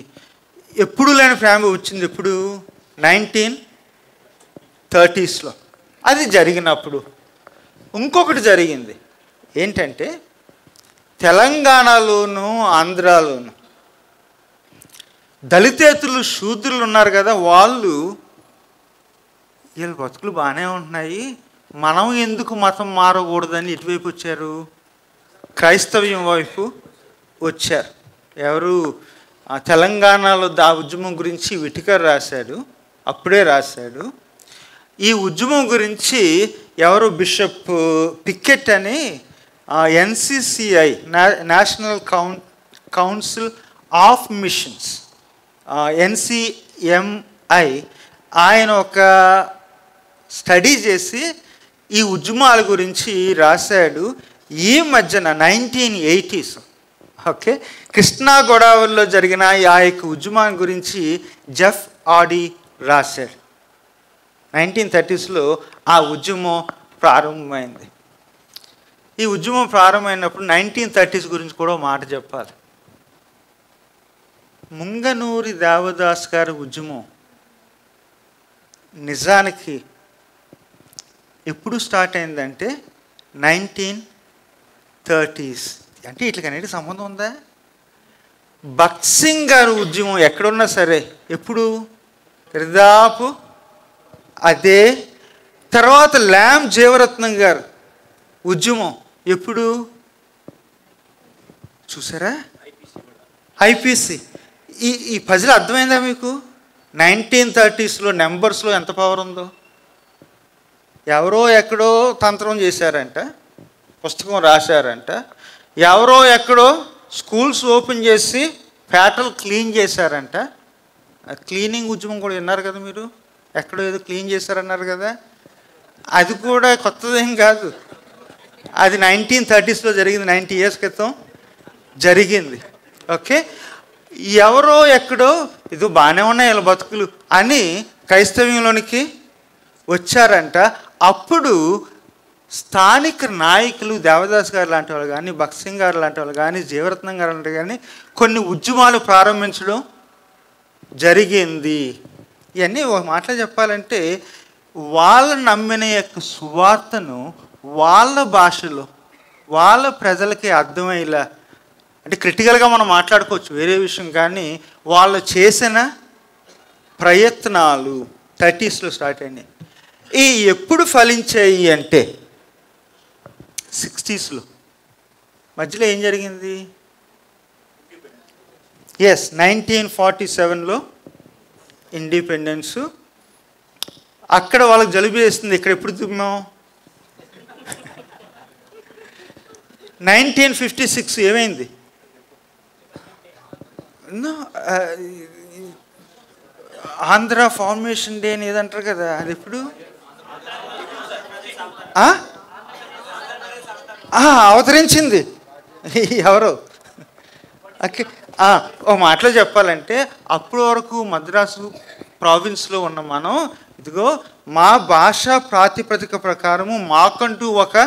ఎప్పుడు లేని ఫ్యామిలీ వచ్చింది. ఎప్పుడు? 1930sలో అది జరిగినప్పుడు ఇంకొకటి జరిగింది. ఏంటంటే, తెలంగాణలోను ఆంధ్రాలోను దళితేతరులు శూద్రులు ఉన్నారు కదా, వాళ్ళు వీళ్ళ బతుకులు బాగానే ఉంటున్నాయి, మనం ఎందుకు మతం మారకూడదని ఇటువైపు వచ్చారు, క్రైస్తవ్యం వైపు వచ్చారు. ఎవరు? తెలంగాణలో ఉద్యమం గురించి విటికర్ రాశాడు, అప్పుడే రాశాడు. ఈ ఉద్యమం గురించి ఎవరు? బిషప్ పికెట్ అని NCCI national council of machines NCMI ఆయన ఒక స్టడీ చేసి ఈ ఉద్యమాల గురించి రాశాడు. ఈ మధ్యన 1980s ఓకే కృష్ణా గోదావరిలో జరిగిన ఆ యొక్క ఉద్యమం గురించి జెఫ్ ఆడీ రాశాడు. 1930sలో ఆ ఉద్యమం ప్రారంభమైంది. ఈ ఉద్యమం ప్రారంభమైనప్పుడు 1930s గురించి కూడా మాట చెప్పాలి. ముంగనూరి దేవదాస్ గారి ఉద్యమం నిజానికి ఎప్పుడు స్టార్ట్ అయిందంటే 1930s. అంటే వీటికనేది సంబంధం ఉందా? భగత్ సింగ్ గారి ఉద్యమం ఎక్కడున్నా సరే ఎప్పుడు? దాదాపు అదే. తర్వాత ల్యామ్ జీవరత్నం గారు ఉద్యమం ఎప్పుడు? చూసారా? ఐపీసీ. ఈ పజిల్ అర్థమైందా మీకు? 1930sలో నెంబర్స్లో ఎంత పవర్ ఉందో. ఎవరో ఎక్కడో తంత్రం చేశారంట, పుస్తకం రాశారంట, ఎవరో ఎక్కడో స్కూల్స్ ఓపెన్ చేసి పేటలు క్లీన్ చేశారంట. క్లీనింగ్ ఉద్యమం కూడా విన్నారు కదా మీరు, ఎక్కడో ఏదో క్లీన్ చేశారన్నారు కదా, అది కూడా కొత్తదేం కాదు. అది 1930sలో జరిగింది, 90 years క్రితం జరిగింది. ఓకే, ఎవరో ఎక్కడో ఇది బాగానే ఉన్నాయి వీళ్ళ బతుకులు అని క్రైస్తవ్యంలోనికి వచ్చారంట. అప్పుడు స్థానిక నాయకులు దేవదాస్ గారు లాంటి వాళ్ళు కానీ, భగత్ సింగ్ గారు లాంటి వాళ్ళు కానీ, జీవరత్నం గారు లాంటి కానీ కొన్ని ఉద్యమాలు ప్రారంభించడం జరిగింది. ఇవన్నీ ఒక మాటలో చెప్పాలంటే వాళ్ళు నమ్మిన యొక్క సువార్తను వాళ్ళ భాషలో వాళ్ళ ప్రజలకి అర్థమయ్యేలా, అంటే క్రిటికల్గా మనం మాట్లాడుకోవచ్చు వేరే విషయం, కానీ వాళ్ళు చేసిన ప్రయత్నాలు 30s స్టార్ట్ అయినాయి. ఈ ఎప్పుడు ఫలించాయి అంటే 60s. మధ్యలో ఏం జరిగింది? 1947 ఇండిపెండెన్సు. అక్కడ వాళ్ళకి జలుబు వేస్తుంది, ఇక్కడ ఎప్పుడు తుమ్మాం? 1956 ఏమైంది? ఆంధ్ర ఫార్మేషన్ డే అని ఏదంటారు కదా, అది ఎప్పుడు? అవతరించింది ఎవరు? ఓకే, ఓ మాటలో చెప్పాలంటే అప్పటి వరకు మద్రాసు ప్రావిన్స్లో ఉన్న మనం, ఇదిగో మా భాషా ప్రాతిపదిక ప్రకారము మాకంటూ ఒక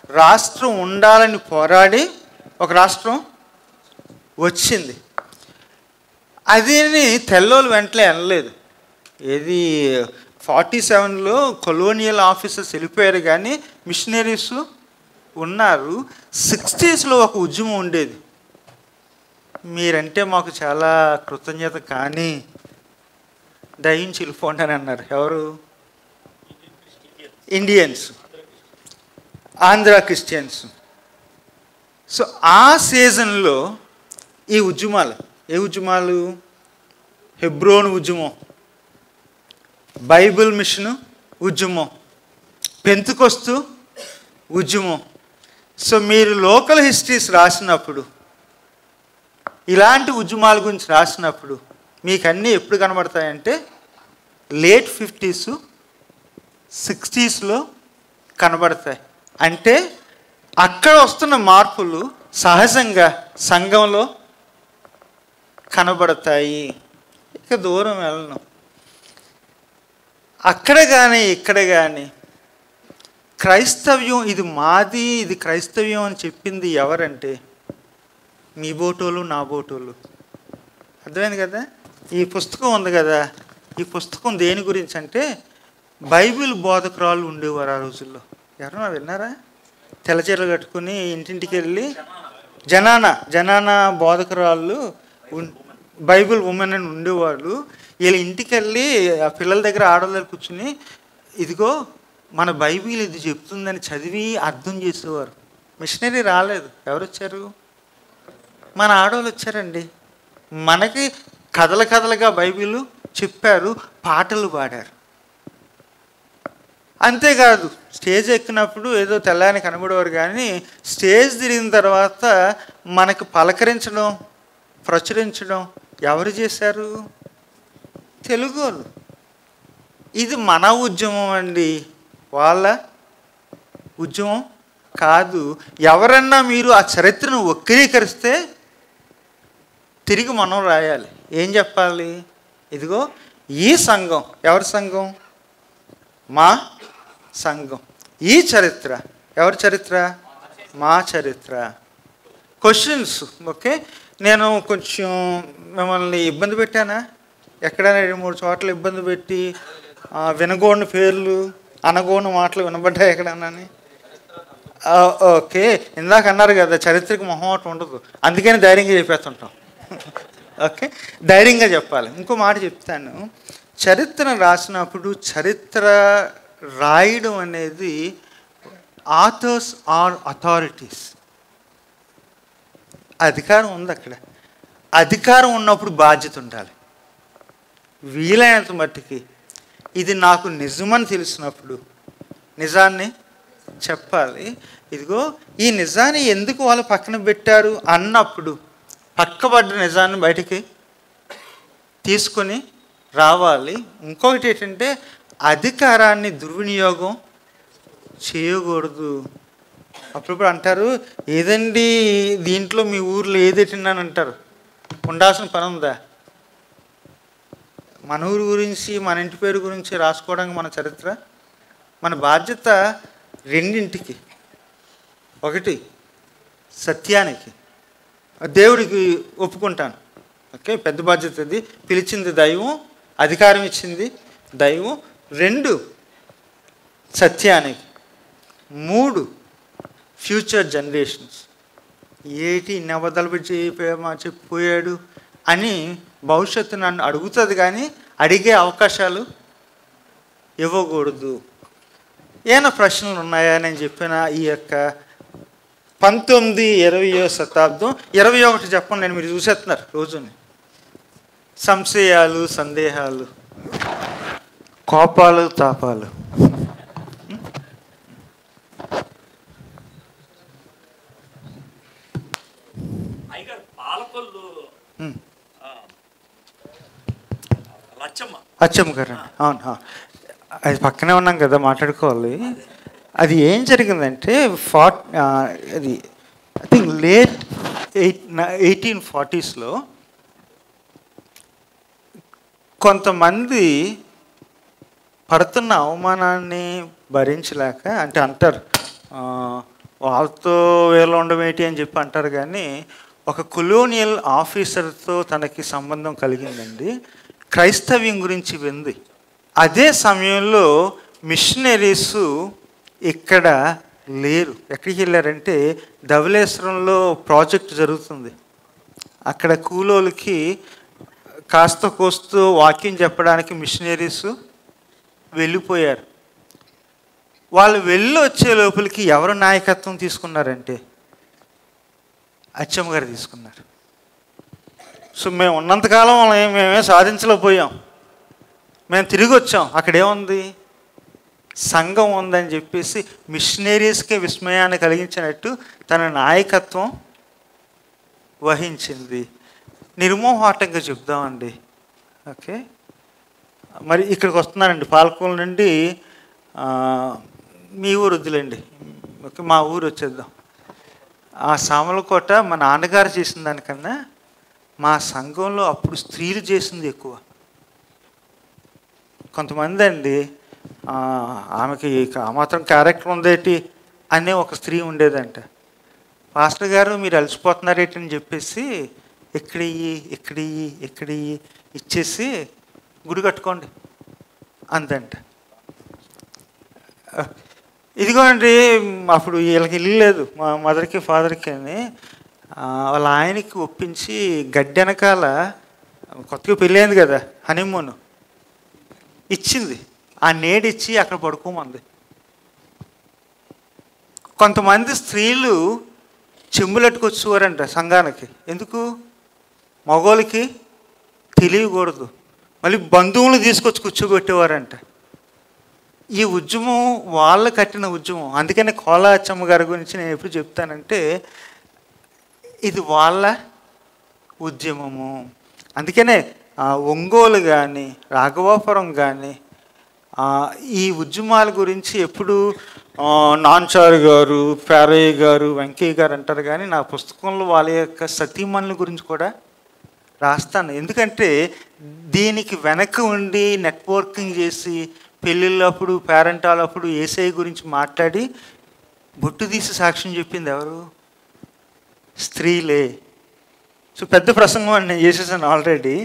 రాష్ట్రం ఉండాలని పోరాడి ఒక రాష్ట్రం వచ్చింది. అదేని తెల్లోళ్ళు వెంటనే అనలేదు. ఏది 47లో కొలోనియల్ ఆఫీసర్స్ వెళ్ళిపోయారు, కానీ మిషనరీస్ ఉన్నారు. 60s ఒక ఉద్యమం ఉండేది. మీరంటే మాకు చాలా కృతజ్ఞత, కానీ దయించి వెళ్ళిపోండి అని అన్నారు. ఎవరు? Indians, Andhra Christians. సో ఆ సీజన్లో ఈ ఉద్యమాలు, ఏ ఉద్యమాలు? హెబ్రోన్ ఉద్యమం, బైబిల్ మిషన్ ఉద్యమం, పెంతుకొస్తు ఉద్యమం. సో మీరు లోకల్ హిస్టరీస్ రాసినప్పుడు, ఇలాంటి ఉద్యమాల గురించి రాసినప్పుడు మీకు అన్నీ ఎప్పుడు కనబడతాయంటే లేట్ 50s, 60s కనబడతాయి. అంటే అక్కడ వస్తున్న మార్పులు సహజంగా సంఘంలో కనబడతాయి. ఇక దూరం వెళ్ళను. అక్కడ కానీ ఇక్కడ కానీ క్రైస్తవ్యం ఇది మాది, ఇది క్రైస్తవ్యం అని చెప్పింది ఎవరంటే మీ బోటోళ్ళు, నా బోటోళ్ళు. అర్థమైంది కదా? ఈ పుస్తకం ఉంది కదా, ఈ పుస్తకం దేని గురించి అంటే బైబిల్ బోధకురాళ్ళు ఉండేవారు ఆ రోజుల్లో. ఎవరన్నా విన్నారా? తెల్లచీరలు కట్టుకుని ఇంటింటికి వెళ్ళి జనానా బోధకురాళ్ళు, బైబిల్ ఉమెన్ అని ఉండేవాళ్ళు. వీళ్ళ ఇంటికి వెళ్ళి ఆ పిల్లల దగ్గర, ఆడవాళ్ళ దగ్గర కూర్చుని, ఇదిగో మన బైబిల్ ఇది చెప్తుందని చదివి అర్థం చేసేవారు. మిషనరీ రాలేదు. ఎవరు వచ్చారు? మన ఆడవాళ్ళు వచ్చారండి. మనకి కథలుగా బైబిల్ చెప్పారు, పాటలు పాడారు. అంతేకాదు, స్టేజ్ ఎక్కినప్పుడు ఏదో తెల్లాని కనబడేవారు, కానీ స్టేజ్ తిరిగిన తర్వాత మనకు పలకరించడం, ప్రచురించడం ఎవరు చేశారు? తెలుగు వాళ్ళు. ఇది మన ఉద్యమం అండి, వాళ్ళ ఉద్యమం కాదు. ఎవరన్నా మీరు ఆ చరిత్రను వక్రీకరిస్తే తిరిగి మనం రాయాలి. ఏం చెప్పాలి? ఇదిగో ఈ సంఘం, ఎవరి సంఘం? మా సంఘం. ఈ చరిత్ర ఎవరి చరిత్ర? మా చరిత్ర. క్వశ్చన్స్. ఓకే, నేను కొంచెం మిమ్మల్ని ఇబ్బంది పెట్టానా? ఎక్కడైనా 2-3 చోట్ల ఇబ్బంది పెట్టి వినగోని పేర్లు, అనగోని మాటలు వినబడ్డాయి ఎక్కడన్నా? ఓకే, ఇందాక అన్నారు కదా చరిత్రకి మొహమాటం ఉండదు, అందుకని ధైర్యంగా చెప్పేస్తుంటాం. ఓకే, ధైర్యంగా చెప్పాలి. ఇంకో మాట చెప్తాను. చరిత్ర రాసినప్పుడు చరిత్ర రాయడం అనేది ఆథర్స్ ఆర్ అథారిటీస్. అధికారం ఉంది అక్కడ. అధికారం ఉన్నప్పుడు బాధ్యత ఉండాలి. వీలైనంత మట్టికి ఇది నాకు నిజమని తెలిసినప్పుడు నిజాన్ని చెప్పాలి. ఇదిగో ఈ నిజాన్ని ఎందుకు వాళ్ళు పక్కన పెట్టారు అన్నప్పుడు పక్కబడ్డ నిజాన్ని బయటికి తీసుకొని రావాలి. ఇంకొకటి ఏంటంటే అధికారాన్ని దుర్వినియోగం చేయకూడదు. అప్పుడప్పుడు అంటారు, ఏదండి దీంట్లో మీ ఊర్లో ఏదెట్టిందని అంటారు. ఉండాల్సిన పని ఉందా? మన ఊరు గురించి, మన ఇంటి పేరు గురించి రాసుకోవడానికి మన చరిత్ర, మన బాధ్యత రెండింటికి. ఒకటి సత్యానికి, దేవుడికి ఒప్పుకుంటాను, ఓకే, పెద్ద బాధ్యత అది. పిలిచింది దైవం, అధికారం ఇచ్చింది దైవం. 2 సత్యానికి. 3 ఫ్యూచర్ జనరేషన్స్. ఏటి ఇన్ని అబద్ధాలు చెప్పిపోయాడు అని భవిష్యత్తు నన్ను అడుగుతుంది, కానీ అడిగే అవకాశాలు ఇవ్వకూడదు. ఏమైనా ప్రశ్నలు ఉన్నాయా? నేను చెప్పిన ఈ యొక్క 19, 20వ శతాబ్దం, 21 చెప్పండి. నేను మీరు చూసేస్తున్నారు రోజుని. సంశయాలు, సందేహాలు, కోపాలు, తాపాలు. అచ్చమ్మ గారు, అవును, అది పక్కనే ఉన్నాం కదా, మాట్లాడుకోవాలి. అది ఏం జరిగిందంటే అది ఐ థింక్ లేట్ 1840s కొంతమంది పడుతున్న అవమానాన్ని భరించలేక, అంటే అంటారు వాళ్ళతో వేళ ఉండమేటి అని చెప్పి అంటారు, కానీ ఒక కొలోనియల్ ఆఫీసర్తో తనకి సంబంధం కలిగిందండి. క్రైస్తవ్యం గురించి వింది. అదే సమయంలో మిషనరీస్ ఇక్కడ లేరు. ఎక్కడికి వెళ్ళారంటే ధవళేశ్వరంలో ప్రాజెక్ట్ జరుగుతుంది. అక్కడ కూలోళ్ళకి కాస్త కోస్తూ వాక్యం చెప్పడానికి మిషనరీస్ వెళ్ళిపోయారు. వాళ్ళు వెళ్ళి వచ్చే లోపలికి ఎవరు నాయకత్వం తీసుకున్నారంటే అచ్చమ్మ గారు తీసుకున్నారు. సో మేము ఉన్నంతకాలం మేమే సాధించలేకపోయాం, మేము తిరిగి వచ్చాం. అక్కడేముంది? సంఘం ఉందని చెప్పేసి మిషనరీస్కే విస్మయాన్ని కలిగించినట్టు తన నాయకత్వం వహించింది. నిర్మోహాటంగా చెప్దామండి, ఓకే. మరి ఇక్కడికి వస్తున్నానండి, పాలకొల నుండి మీ ఊరు వద్దులేండి, ఓకే, మా ఊరు వచ్చేద్దాం. ఆ సామలకోట మా నాన్నగారు చేసిన దానికన్నా మా సంఘంలో అప్పుడు స్త్రీలు చేసింది ఎక్కువ. కొంతమంది అండి ఆమెకి ఆ మాత్రం క్యారెక్టర్ ఉందేటి అనే ఒక స్త్రీ ఉండేదంట. పాస్టర్ గారు మీరు అలసిపోతున్నారేటి అని చెప్పేసి ఎక్కడి ఇచ్చేసి గుడి కట్టుకోండి అందంట. ఇదిగోండి అప్పుడు వీళ్ళకి ఇల్లు లేదు, మా మదర్కి ఫాదర్కి అని వాళ్ళ ఆయనకి ఒప్పించి గడ్డి వెనకాల, కొత్తగా పెళ్ళైంది కదా, హనీమూన్ ఇచ్చింది. ఆ నేడిచ్చి అక్కడ పడుకోమంది. కొంతమంది స్త్రీలు చెంబులెట్టుకొచ్చేవారంట సంఘానికి. ఎందుకు? మగోళ్ళకి తెలియకూడదు. మళ్ళీ బంధువులు తీసుకొచ్చి కూర్చోబెట్టేవారంట. ఈ ఉద్యమం వాళ్ళు కట్టిన ఉద్యమం. అందుకని కోలా అచ్చమ్మ గారి గురించి నేను ఎప్పుడు చెప్తానంటే ఇది వాళ్ళ ఉద్యమము. అందుకనే ఒంగోలు కానీ రాఘవాపురం కానీ ఈ ఉద్యమాల గురించి ఎప్పుడు నాన్చారు గారు, పేరయ్య గారు, వెంకయ్య గారు అంటారు, కానీ నా పుస్తకంలో వాళ్ళ యొక్క సతీమణుల గురించి కూడా రాస్తాను. ఎందుకంటే దీనికి వెనక ఉండి నెట్వర్కింగ్ చేసి పెళ్ళిళ్ళప్పుడు పేరెంటాలప్పుడు ఏసఐ గురించి మాట్లాడి బొట్టు తీసి సాక్ష్యం చెప్పింది ఎవరు? స్త్రీలే. సో పెద్ద ప్రసంగం అని నేను చేసేసాను ఆల్రెడీ.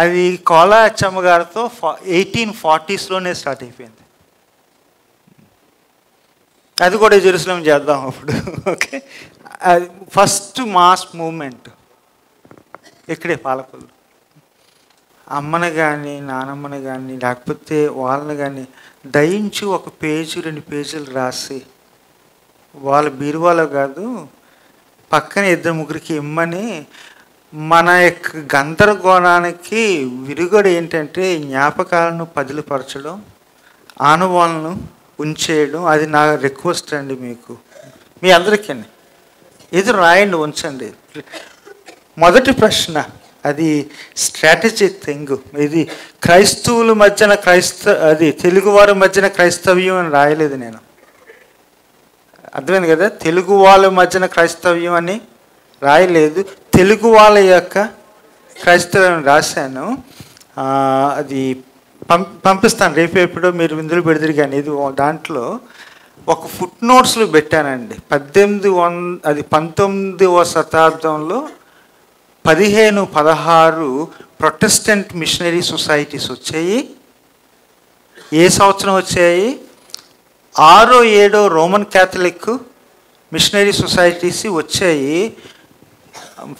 అది కోలా అచ్చమ్మ గారితో 1840s స్టార్ట్ అయిపోయింది. అది కూడా జెరూసలేం చేద్దాం అప్పుడు, ఓకే. అది ఫస్ట్ మాస్ మూమెంట్ ఇక్కడే పాలకొల్లు. అమ్మని కానీ నానమ్మని కానీ లేకపోతే వాళ్ళని కానీ దయించి 1 పేజీ 2 పేజీలు రాసి వాళ్ళ బీరువాలో కాదు పక్కన 2-3కి ఇమ్మని, మన యొక్క గందరగోళానికి విరుగుడు ఏంటంటే జ్ఞాపకాలను పదిలిపరచడం, ఆనవాళ్ళను ఉంచేయడం. అది నా రిక్వెస్ట్ అండి మీకు, మీ అందరికీ. ఇది రాయండి, ఉంచండి. మొదటి ప్రశ్న అది స్ట్రాటజిక్ థింగ్. ఇది క్రైస్తవుల మధ్యన అది తెలుగువారి మధ్యన క్రైస్తవ్యం అని రాయలేదు నేను, అర్థమైంది కదా? తెలుగు వాళ్ళ మధ్యన క్రైస్తవ్యం అని రాయలేదు, తెలుగు వాళ్ళ యొక్క క్రైస్తవ్యం రాశాను. అది పంపిస్తాను రేపు ఎప్పుడో, మీరు విందులు పెడతారు. కానీ ఇది దాంట్లో ఒక ఫుట్ నోట్స్లో పెట్టానండి. 19వ శతాబ్దంలో 16 ప్రొటెస్టెంట్ మిషనరీ సొసైటీస్ వచ్చాయి. ఏ సంవత్సరం వచ్చాయి? 6, 7 రోమన్ క్యాథలిక్ మిషనరీ సొసైటీస్ వచ్చాయి.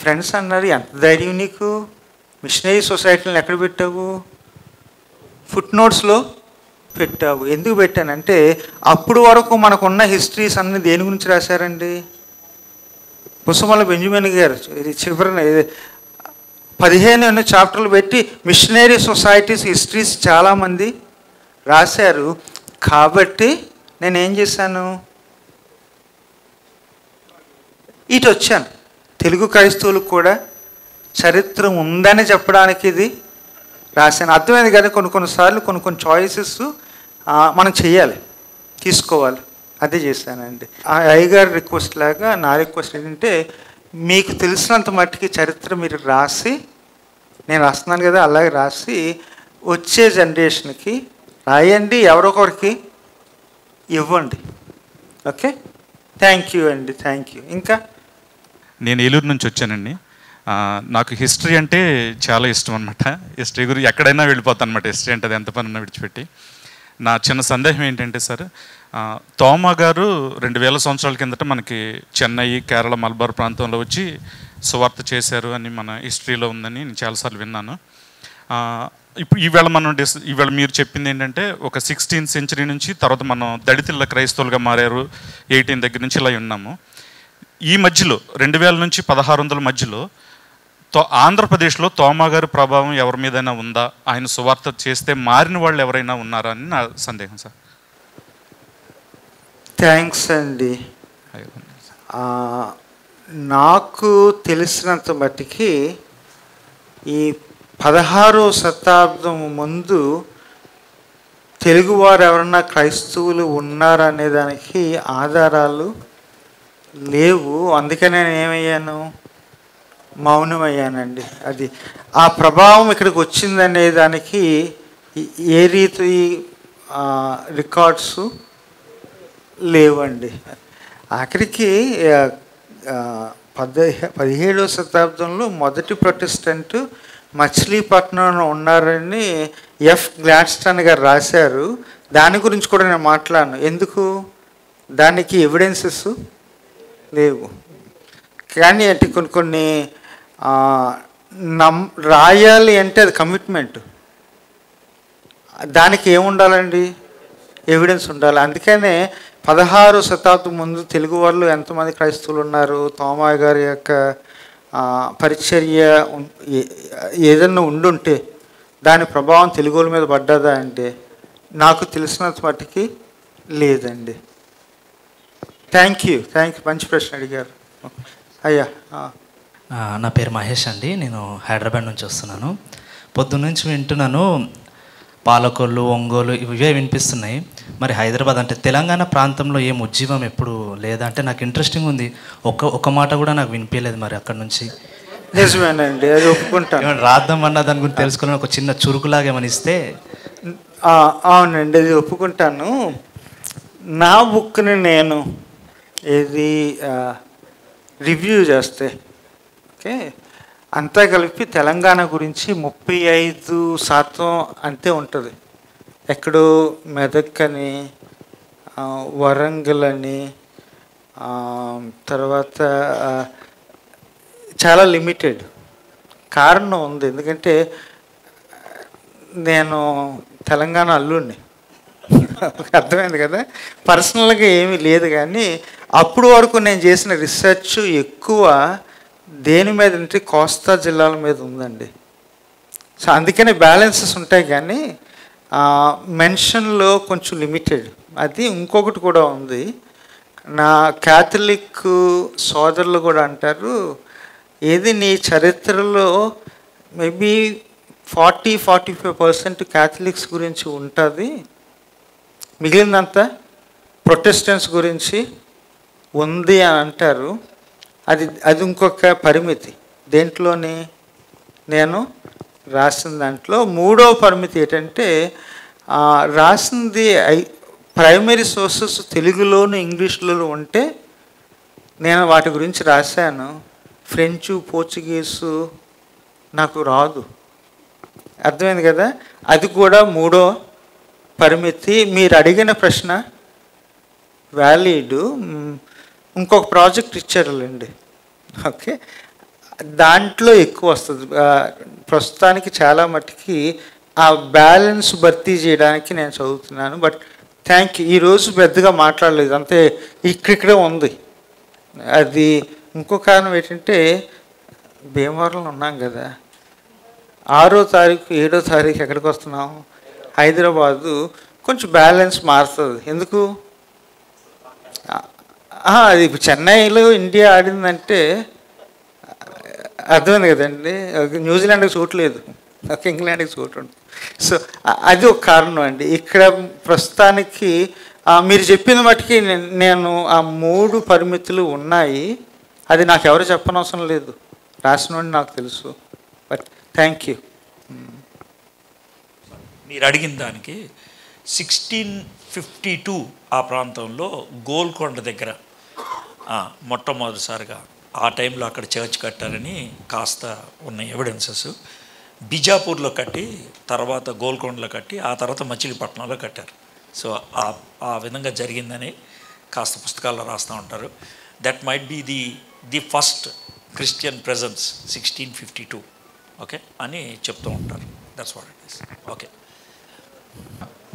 ఫ్రెండ్స్ అన్నారు, ఎంత ధైర్యం నీకు, మిషనరీ సొసైటీలను ఎక్కడ పెట్టావు? ఫుట్ నోట్స్లో పెట్టావు. ఎందుకు పెట్టానంటే అప్పుడు వరకు మనకున్న హిస్టరీస్ అన్నీ దేని గురించి రాశారండి? పుసమల బెంజమిన్ గారు చివరిన 15 చాప్టర్లు పెట్టి మిషనరీ సొసైటీస్ హిస్టరీస్ చాలామంది రాశారు. కాబట్టి నేనేం చేశాను, ఇటు వచ్చాను. తెలుగు క్రైస్తవులకు కూడా చరిత్ర ఉందని చెప్పడానికి ఇది రాశాను. అర్థమైంది కదా. కొన్నిసార్లు కొన్ని చాయిసెస్ మనం చేయాలి, తీసుకోవాలి. అదే చేశానండి. ఆ అయ్యగారి రిక్వెస్ట్ లాగా నా రిక్వెస్ట్ ఏంటంటే, మీకు తెలిసినంత మట్టికి చరిత్ర మీరు రాసి, నేను రాస్తున్నాను కదా అలాగే రాసి వచ్చే జనరేషన్కి రాయండి, ఎవరొకరికి ఇవ్వండి. ఓకే, థ్యాంక్ యూ అండి, థ్యాంక్ యూ. ఇంకా నేను ఏలూరు నుంచి వచ్చానండి. నాకు హిస్టరీ అంటే చాలా ఇష్టం అనమాట. హిస్టరీ గురించి ఎక్కడైనా వెళ్ళిపోతాను అనమాట. హిస్టరీ అంటే అది ఎంత పని ఉన్నా విడిచిపెట్టి. నా చిన్న సందేహం ఏంటంటే సార్, తోమా గారు 2000 సంవత్సరాల కిందట మనకి చెన్నై, కేరళ, మలబార్ ప్రాంతంలో వచ్చి సువార్త చేశారు అని మన హిస్టరీలో ఉందని నేను చాలాసార్లు విన్నాను. ఇప్పుడు ఈవేళ మీరు చెప్పింది ఏంటంటే ఒక 16th సెంచరీ నుంచి తర్వాత మనం దళితుల క్రైస్తవులుగా మారారు 18 దగ్గర నుంచి ఇలా ఉన్నాము. ఈ మధ్యలో 2000 నుంచి 1600 మధ్యలో ఆంధ్రప్రదేశ్లో తోమా గారి ప్రభావం ఎవరి మీదైనా ఉందా? ఆయన సువార్త చేస్తే మారిన వాళ్ళు ఎవరైనా ఉన్నారా అని నా సందేహం సార్. థ్యాంక్స్ అండి. నాకు తెలిసినంత మట్టికి ఈ 16వ శతాబ్దం ముందు తెలుగువారు ఎవరన్నా క్రైస్తవులు ఉన్నారనే దానికి ఆధారాలు లేవు. అందుకనే నేను ఏమయ్యాను, మౌనమయ్యానండి. అది ఆ ప్రభావం ఇక్కడికి వచ్చిందనే దానికి ఏ రీతి రికార్డ్స్ లేవండి. ఆఖరికి 17వ శతాబ్దంలో మొదటి ప్రొటెస్టెంట్ మచిలీపట్నంలో ఉన్నారని గ్లాడ్స్టోన్ గారు రాశారు. దాని గురించి కూడా నేను మాట్లాడను. ఎందుకు? దానికి ఎవిడెన్సెస్ లేవు. కానీ అంటే కొన్ని రాయాలి అంటే అది కమిట్మెంట్. దానికి ఏముండాలండి? ఎవిడెన్స్ ఉండాలి. అందుకనే 16వ శతాబ్దం ముందు తెలుగు వాళ్ళు ఎంతమంది క్రైస్తవులు ఉన్నారు, తోమా గారి యొక్క పరిచర్య ఏదన్నా ఉండుంటే దాని ప్రభావం తెలుగు వాళ్ళ మీద పడ్డదా అంటే నాకు తెలిసినంత మట్టుకి లేదండి. Thank you. మంచి ప్రశ్న అడిగారు అయ్యా. నా పేరు మహేష్ అండి. నేను హైదరాబాద్ నుంచి వస్తున్నాను. పొద్దున్నుంచి వింటున్నాను, పాలకొల్లు, ఒంగోలు ఇవే వినిపిస్తున్నాయి. మరి హైదరాబాద్ అంటే తెలంగాణ ప్రాంతంలో ఏం ఉజ్జీవం ఎప్పుడు లేదా అంటే నాకు ఇంట్రెస్టింగ్ ఉంది. ఒక్క మాట కూడా నాకు వినిపించలేదు. మరి అక్కడ నుంచి నిజమేనండి, అది ఒప్పుకుంటాను. రాద్దాం అన్న దాని గురించి తెలుసుకోవాలని ఒక చిన్న చురుకులాగా ఏమని ఇస్తే. అవునండి, అది ఒప్పుకుంటాను. నా బుక్ని నేను ఏది రివ్యూ చేస్తే ఓకే అంతా కలిపి తెలంగాణ గురించి 35% అంతే ఉంటుంది. ఎక్కడో మెదక్ అని, వరంగల్ అని, తర్వాత చాలా లిమిటెడ్. కారణం ఉంది, ఎందుకంటే నేను తెలంగాణ అల్లుడిని. అర్థమైంది కదా. పర్సనల్గా ఏమీ లేదు, కానీ అప్పుడు వరకు నేను చేసిన రీసెర్చ్ ఎక్కువ దేని మీద అంటే కోస్తా జిల్లాల మీద ఉందండి. సో అందుకనే బ్యాలెన్సెస్ ఉంటాయి, కానీ మెన్షన్లో కొంచెం లిమిటెడ్. అది ఇంకొకటి కూడా ఉంది. నా క్యాథలిక్ సోదరులు కూడా అంటారు, ఏది నీ చరిత్రలో మేబీ 40-45% క్యాథలిక్స్ గురించి ఉంటుంది, మిగిలినంతా ప్రొటెస్టెంట్స్ గురించి ఉంది అని అంటారు. అది ఇంకొక పరిమితి. దేంట్లోని నేను రాసిన దాంట్లో 3వ పరిమితి ఏంటంటే రాసింది ప్రైమరీ సోర్సెస్ తెలుగులోను ఇంగ్లీష్లో ఉంటే నేను వాటి గురించి రాశాను. ఫ్రెంచు, పోర్చుగీసు నాకు రాదు. అర్థమైంది కదా? అది కూడా 3వ పరిమితి. మీరు అడిగిన ప్రశ్న వ్యాలిడ్. ఇంకొక ప్రాజెక్ట్ ఇచ్చారులేండి, ఓకే, దాంట్లో ఎక్కువ వస్తుంది. ప్రస్తుతానికి చాలా మట్టుకి ఆ బ్యాలెన్స్ భర్తీ చేయడానికి నేను చదువుతున్నాను. But thank you. ఈరోజు పెద్దగా మాట్లాడలేదు, అంతే, ఇక్కడిక్కడే ఉంది. అది ఇంకో కారణం ఏంటంటే భీమవరంలో ఉన్నాం కదా, 6వ తారీఖు 7వ తారీఖు ఎక్కడికి వస్తున్నాం, హైదరాబాదు. కొంచెం బ్యాలెన్స్ మారుతుంది. ఎందుకు? అది చెన్నైలో ఇండియా ఆడిందంటే అర్థమైంది కదండి. న్యూజిలాండ్కి చూడలేదు, ఇంగ్లాండ్కి చూడండి. సో అది ఒక కారణం అండి. ఇక్కడ ప్రస్తుతానికి మీరు చెప్పిన మట్టుకి నేను ఆ 3 పరిమితులు ఉన్నాయి. అది నాకు ఎవరు చెప్పనవసరం లేదు, రాసిన నాకు తెలుసు. But thank you. మీరు అడిగిన దానికి 1652 ఆ ప్రాంతంలో గోల్కొండ దగ్గర మొట్టమొదటిసారిగా ఆ టైంలో అక్కడ చర్చ్ కట్టారని కాస్త ఉన్న ఎవిడెన్సెస్. బిజాపూర్లో కట్టి, తర్వాత గోల్కొండలో కట్టి, ఆ తర్వాత మచిలీపట్నంలో కట్టారు. సో ఆ విధంగా జరిగిందని కాస్త పుస్తకాల్లో రాస్తూ ఉంటారు. That might be the first Christian presence 1652, okay అని చెప్తూ ఉంటారు. That's what it is. Okay.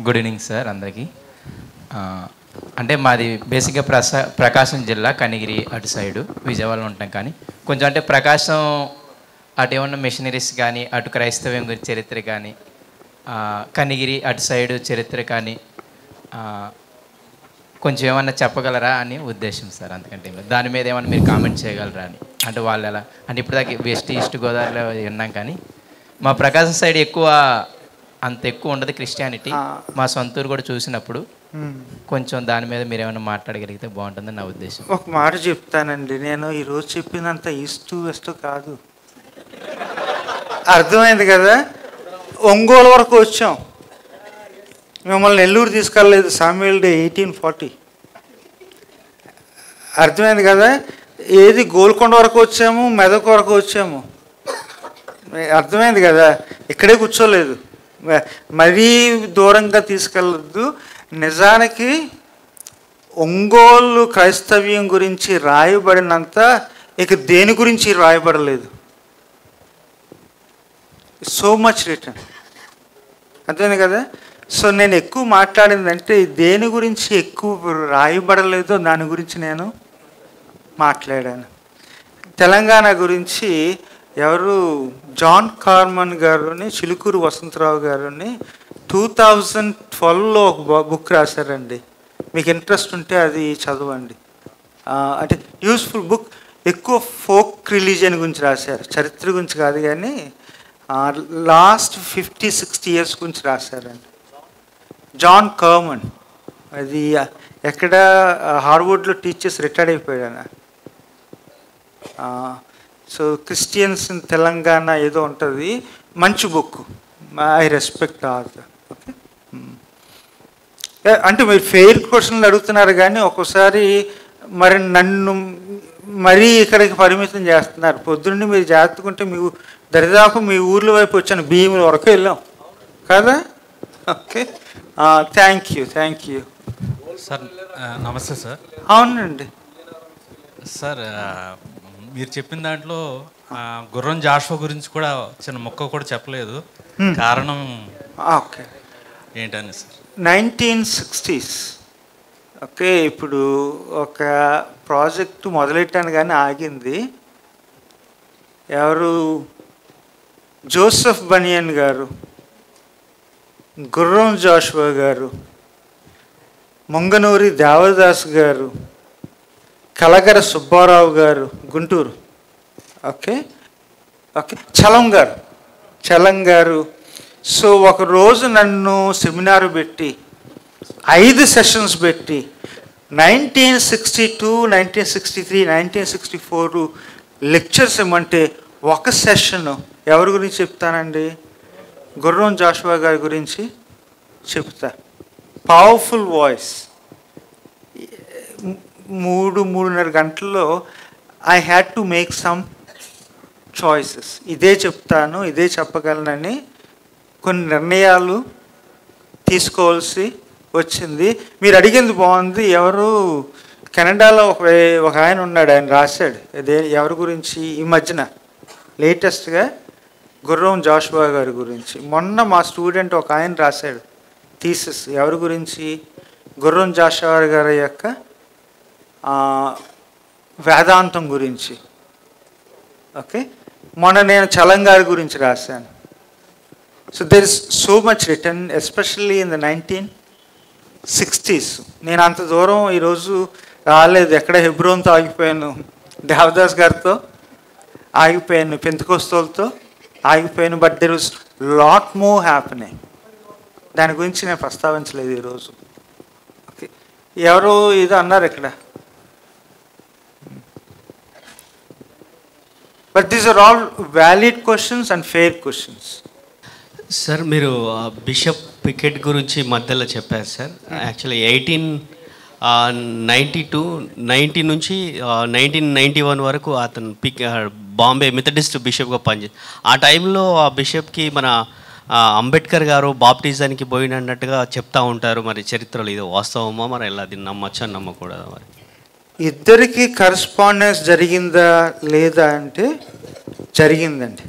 Good evening sir అందరికీ. అంటే మాది బేసిక్గా ప్రకాశం జిల్లా, కనిగిరి అటు సైడు, విజయవాడలో ఉంటాం. కానీ కొంచెం అంటే ప్రకాశం అటు ఏమన్నా మిషనరీస్ కానీ, అటు క్రైస్తవ్యం గురించి చరిత్ర కానీ, కనిగిరి అటు సైడు చరిత్ర కానీ కొంచెం ఏమన్నా చెప్పగలరా అని ఉద్దేశం సార్. అందుకంటే దాని మీద ఏమన్నా మీరు కామెంట్ చేయగలరా అని. అంటే వాళ్ళు ఎలా అంటే ఇప్పుడు దాకా వెస్ట్ ఈస్ట్ గోదావరిలో విన్నాం, కానీ మా ప్రకాశం సైడ్ అంత ఎక్కువ ఉండదు క్రిస్టియానిటీ. మా సొంతూరు కూడా చూసినప్పుడు కొంచెం దాని మీద మీరు ఏమైనా మాట్లాడగలిగితే బాగుంటుందని నా ఉద్దేశం. ఒక మాట చెప్తానండి, నేను ఈరోజు చెప్పినంత ఈస్ట్ వెస్ట్ కాదు, అర్థమైంది కదా. ఒంగోలు వరకు వచ్చాం, మిమ్మల్ని నెల్లూరు తీసుకెళ్ళలేదు. సామ్యుయల్ డే 1840, అర్థమైంది కదా. ఏది గోల్కొండ వరకు వచ్చాము, మెదక్ వరకు వచ్చాము, అర్థమైంది కదా. ఇక్కడే కూర్చోలేదు, మరీ దూరంగా తీసుకెళ్ళద్దు. నిజానికి ఒంగోలు క్రైస్తవ్యం గురించి రాయబడినంత ఇక దేని గురించి రాయబడలేదు. సో మచ్ రిటర్న్, అర్థమైంది కదా. సో నేను ఎక్కువ మాట్లాడిందంటే దేని గురించి ఎక్కువ రాయబడలేదో దాని గురించి నేను మాట్లాడాను. తెలంగాణ గురించి ఎవరు జాన్ కార్మన్ గారుని, చిలుకూరు వసంతరావు గారుని 2012లో ఒక బుక్ రాశారండి. మీకు ఇంట్రెస్ట్ ఉంటే అది చదవండి. అంటే యూస్ఫుల్ బుక్. ఎక్కువ ఫోక్ రిలీజియన్ గురించి రాశారు, చరిత్ర గురించి కాదు, కానీ లాస్ట్ 50-60 ఇయర్స్ గురించి రాశారండి. జాన్ కార్మన్, అది ఎక్కడ హార్వర్డ్లో టీచర్స్ రిటైర్డ్ అయిపోయాడు. సో క్రిస్టియన్స్ ఇన్ తెలంగాణ ఏదో ఉంటుంది, మంచి book. I respect author. Okay. అంటే మీరు ఫెయిర్ క్వశ్చన్లు అడుగుతున్నారు, కానీ ఒక్కోసారి మరి నన్ను మరీ ఇక్కడికి పరిమితం చేస్తున్నారు. పొద్దున్నే మీరు జాగ్రత్తకుంటే మీ దరిదాపు మీ ఊర్ల వైపు వచ్చాను, భీముల వరకు వెళ్ళాం కదా. Okay, thank you. సార్ నమస్తే సార్. అవునండి సార్, మీరు చెప్పిన దాంట్లో గుర్రం జాషువా గురించి కూడా చిన్న మొక్క కూడా చెప్పలేదు. కారణం ఓకే ఏంటని సార్? 1960s. ఓకే, ఇప్పుడు ఒక ప్రాజెక్టు మొదలెట్టాను కానీ ఆగింది. ఎవరు? జోసెఫ్ బనియన్ గారు, గుర్రం జాషువా గారు, మొంగనూరి దేవదాస్ గారు, కలగర సుబ్బారావు గారు, గుంటూరు. ఓకే, చలం గారు. సో ఒకరోజు నన్ను సెమినార్ పెట్టి 5 సెషన్స్ పెట్టి 1962, 1963, 1964 లెక్చర్స్ ఇమ్మంటే ఒక సెషన్ ఎవరి గురించి చెప్తానండి? గుర్రం జాషువా గారి గురించి చెప్తా. Powerful voice. 3-3.5 గంటల్లో I had to make some choices. ఇదే చెప్తాను, ఇదే చెప్పగలనని కొన్ని నిర్ణయాలు తీసుకోవాల్సి వచ్చింది. మీరు అడిగింది బాగుంది. ఎవరు కెనడాలో ఒక ఆయన ఉన్నాడు, ఆయన రాశాడు ఎవరి గురించి ఈ మధ్యన లేటెస్ట్గా గుర్రం జాషువా గారి గురించి. మొన్న మా స్టూడెంట్ ఒక ఆయన రాశాడు థీసిస్ ఎవరి గురించి, గుర్రం జాషువా గారి యొక్క వేదాంతం గురించి. ఓకే, మొన్న నేను చలం గారి గురించి రాశాను. So there is so much return, especially in the 1960s. నేను అంత దూరం ఈరోజు రాలేదు. ఎక్కడ హెబ్రోన్తో ఆగిపోయాను, దేవదాస్ గారితో ఆగిపోయాను, పెంతెకోస్తలతో ఆగిపోయాను. But there was lot more happening. దాని గురించి నేను ప్రస్తావించలేదు ఈరోజు. ఓకే, ఎవరో ఏదో అన్నారు ఇక్కడ. But these are all valid questions and fair questions. Sir, మీరు బిషప్ పికెట్ గురించి మధ్యలో చెప్పారు సార్. యాక్చువల్లీ 1890 నుంచి 1991 వరకు అతను బాంబే మెథడిస్ట్ బిషప్గా పనిచేసి, ఆ టైంలో ఆ బిషప్కి మన అంబేద్కర్ గారు బాప్టిజానికి పోయినట్టుగా చెప్తా ఉంటారు. మరి చరిత్రలో ఇది వాస్తవమా, మరి ఎలా దీన్ని నమ్మచ్చా నమ్మకూడదా? మరి ఇద్దరికి కరస్పాండెన్స్ జరిగిందా లేదా అంటే జరిగిందండి.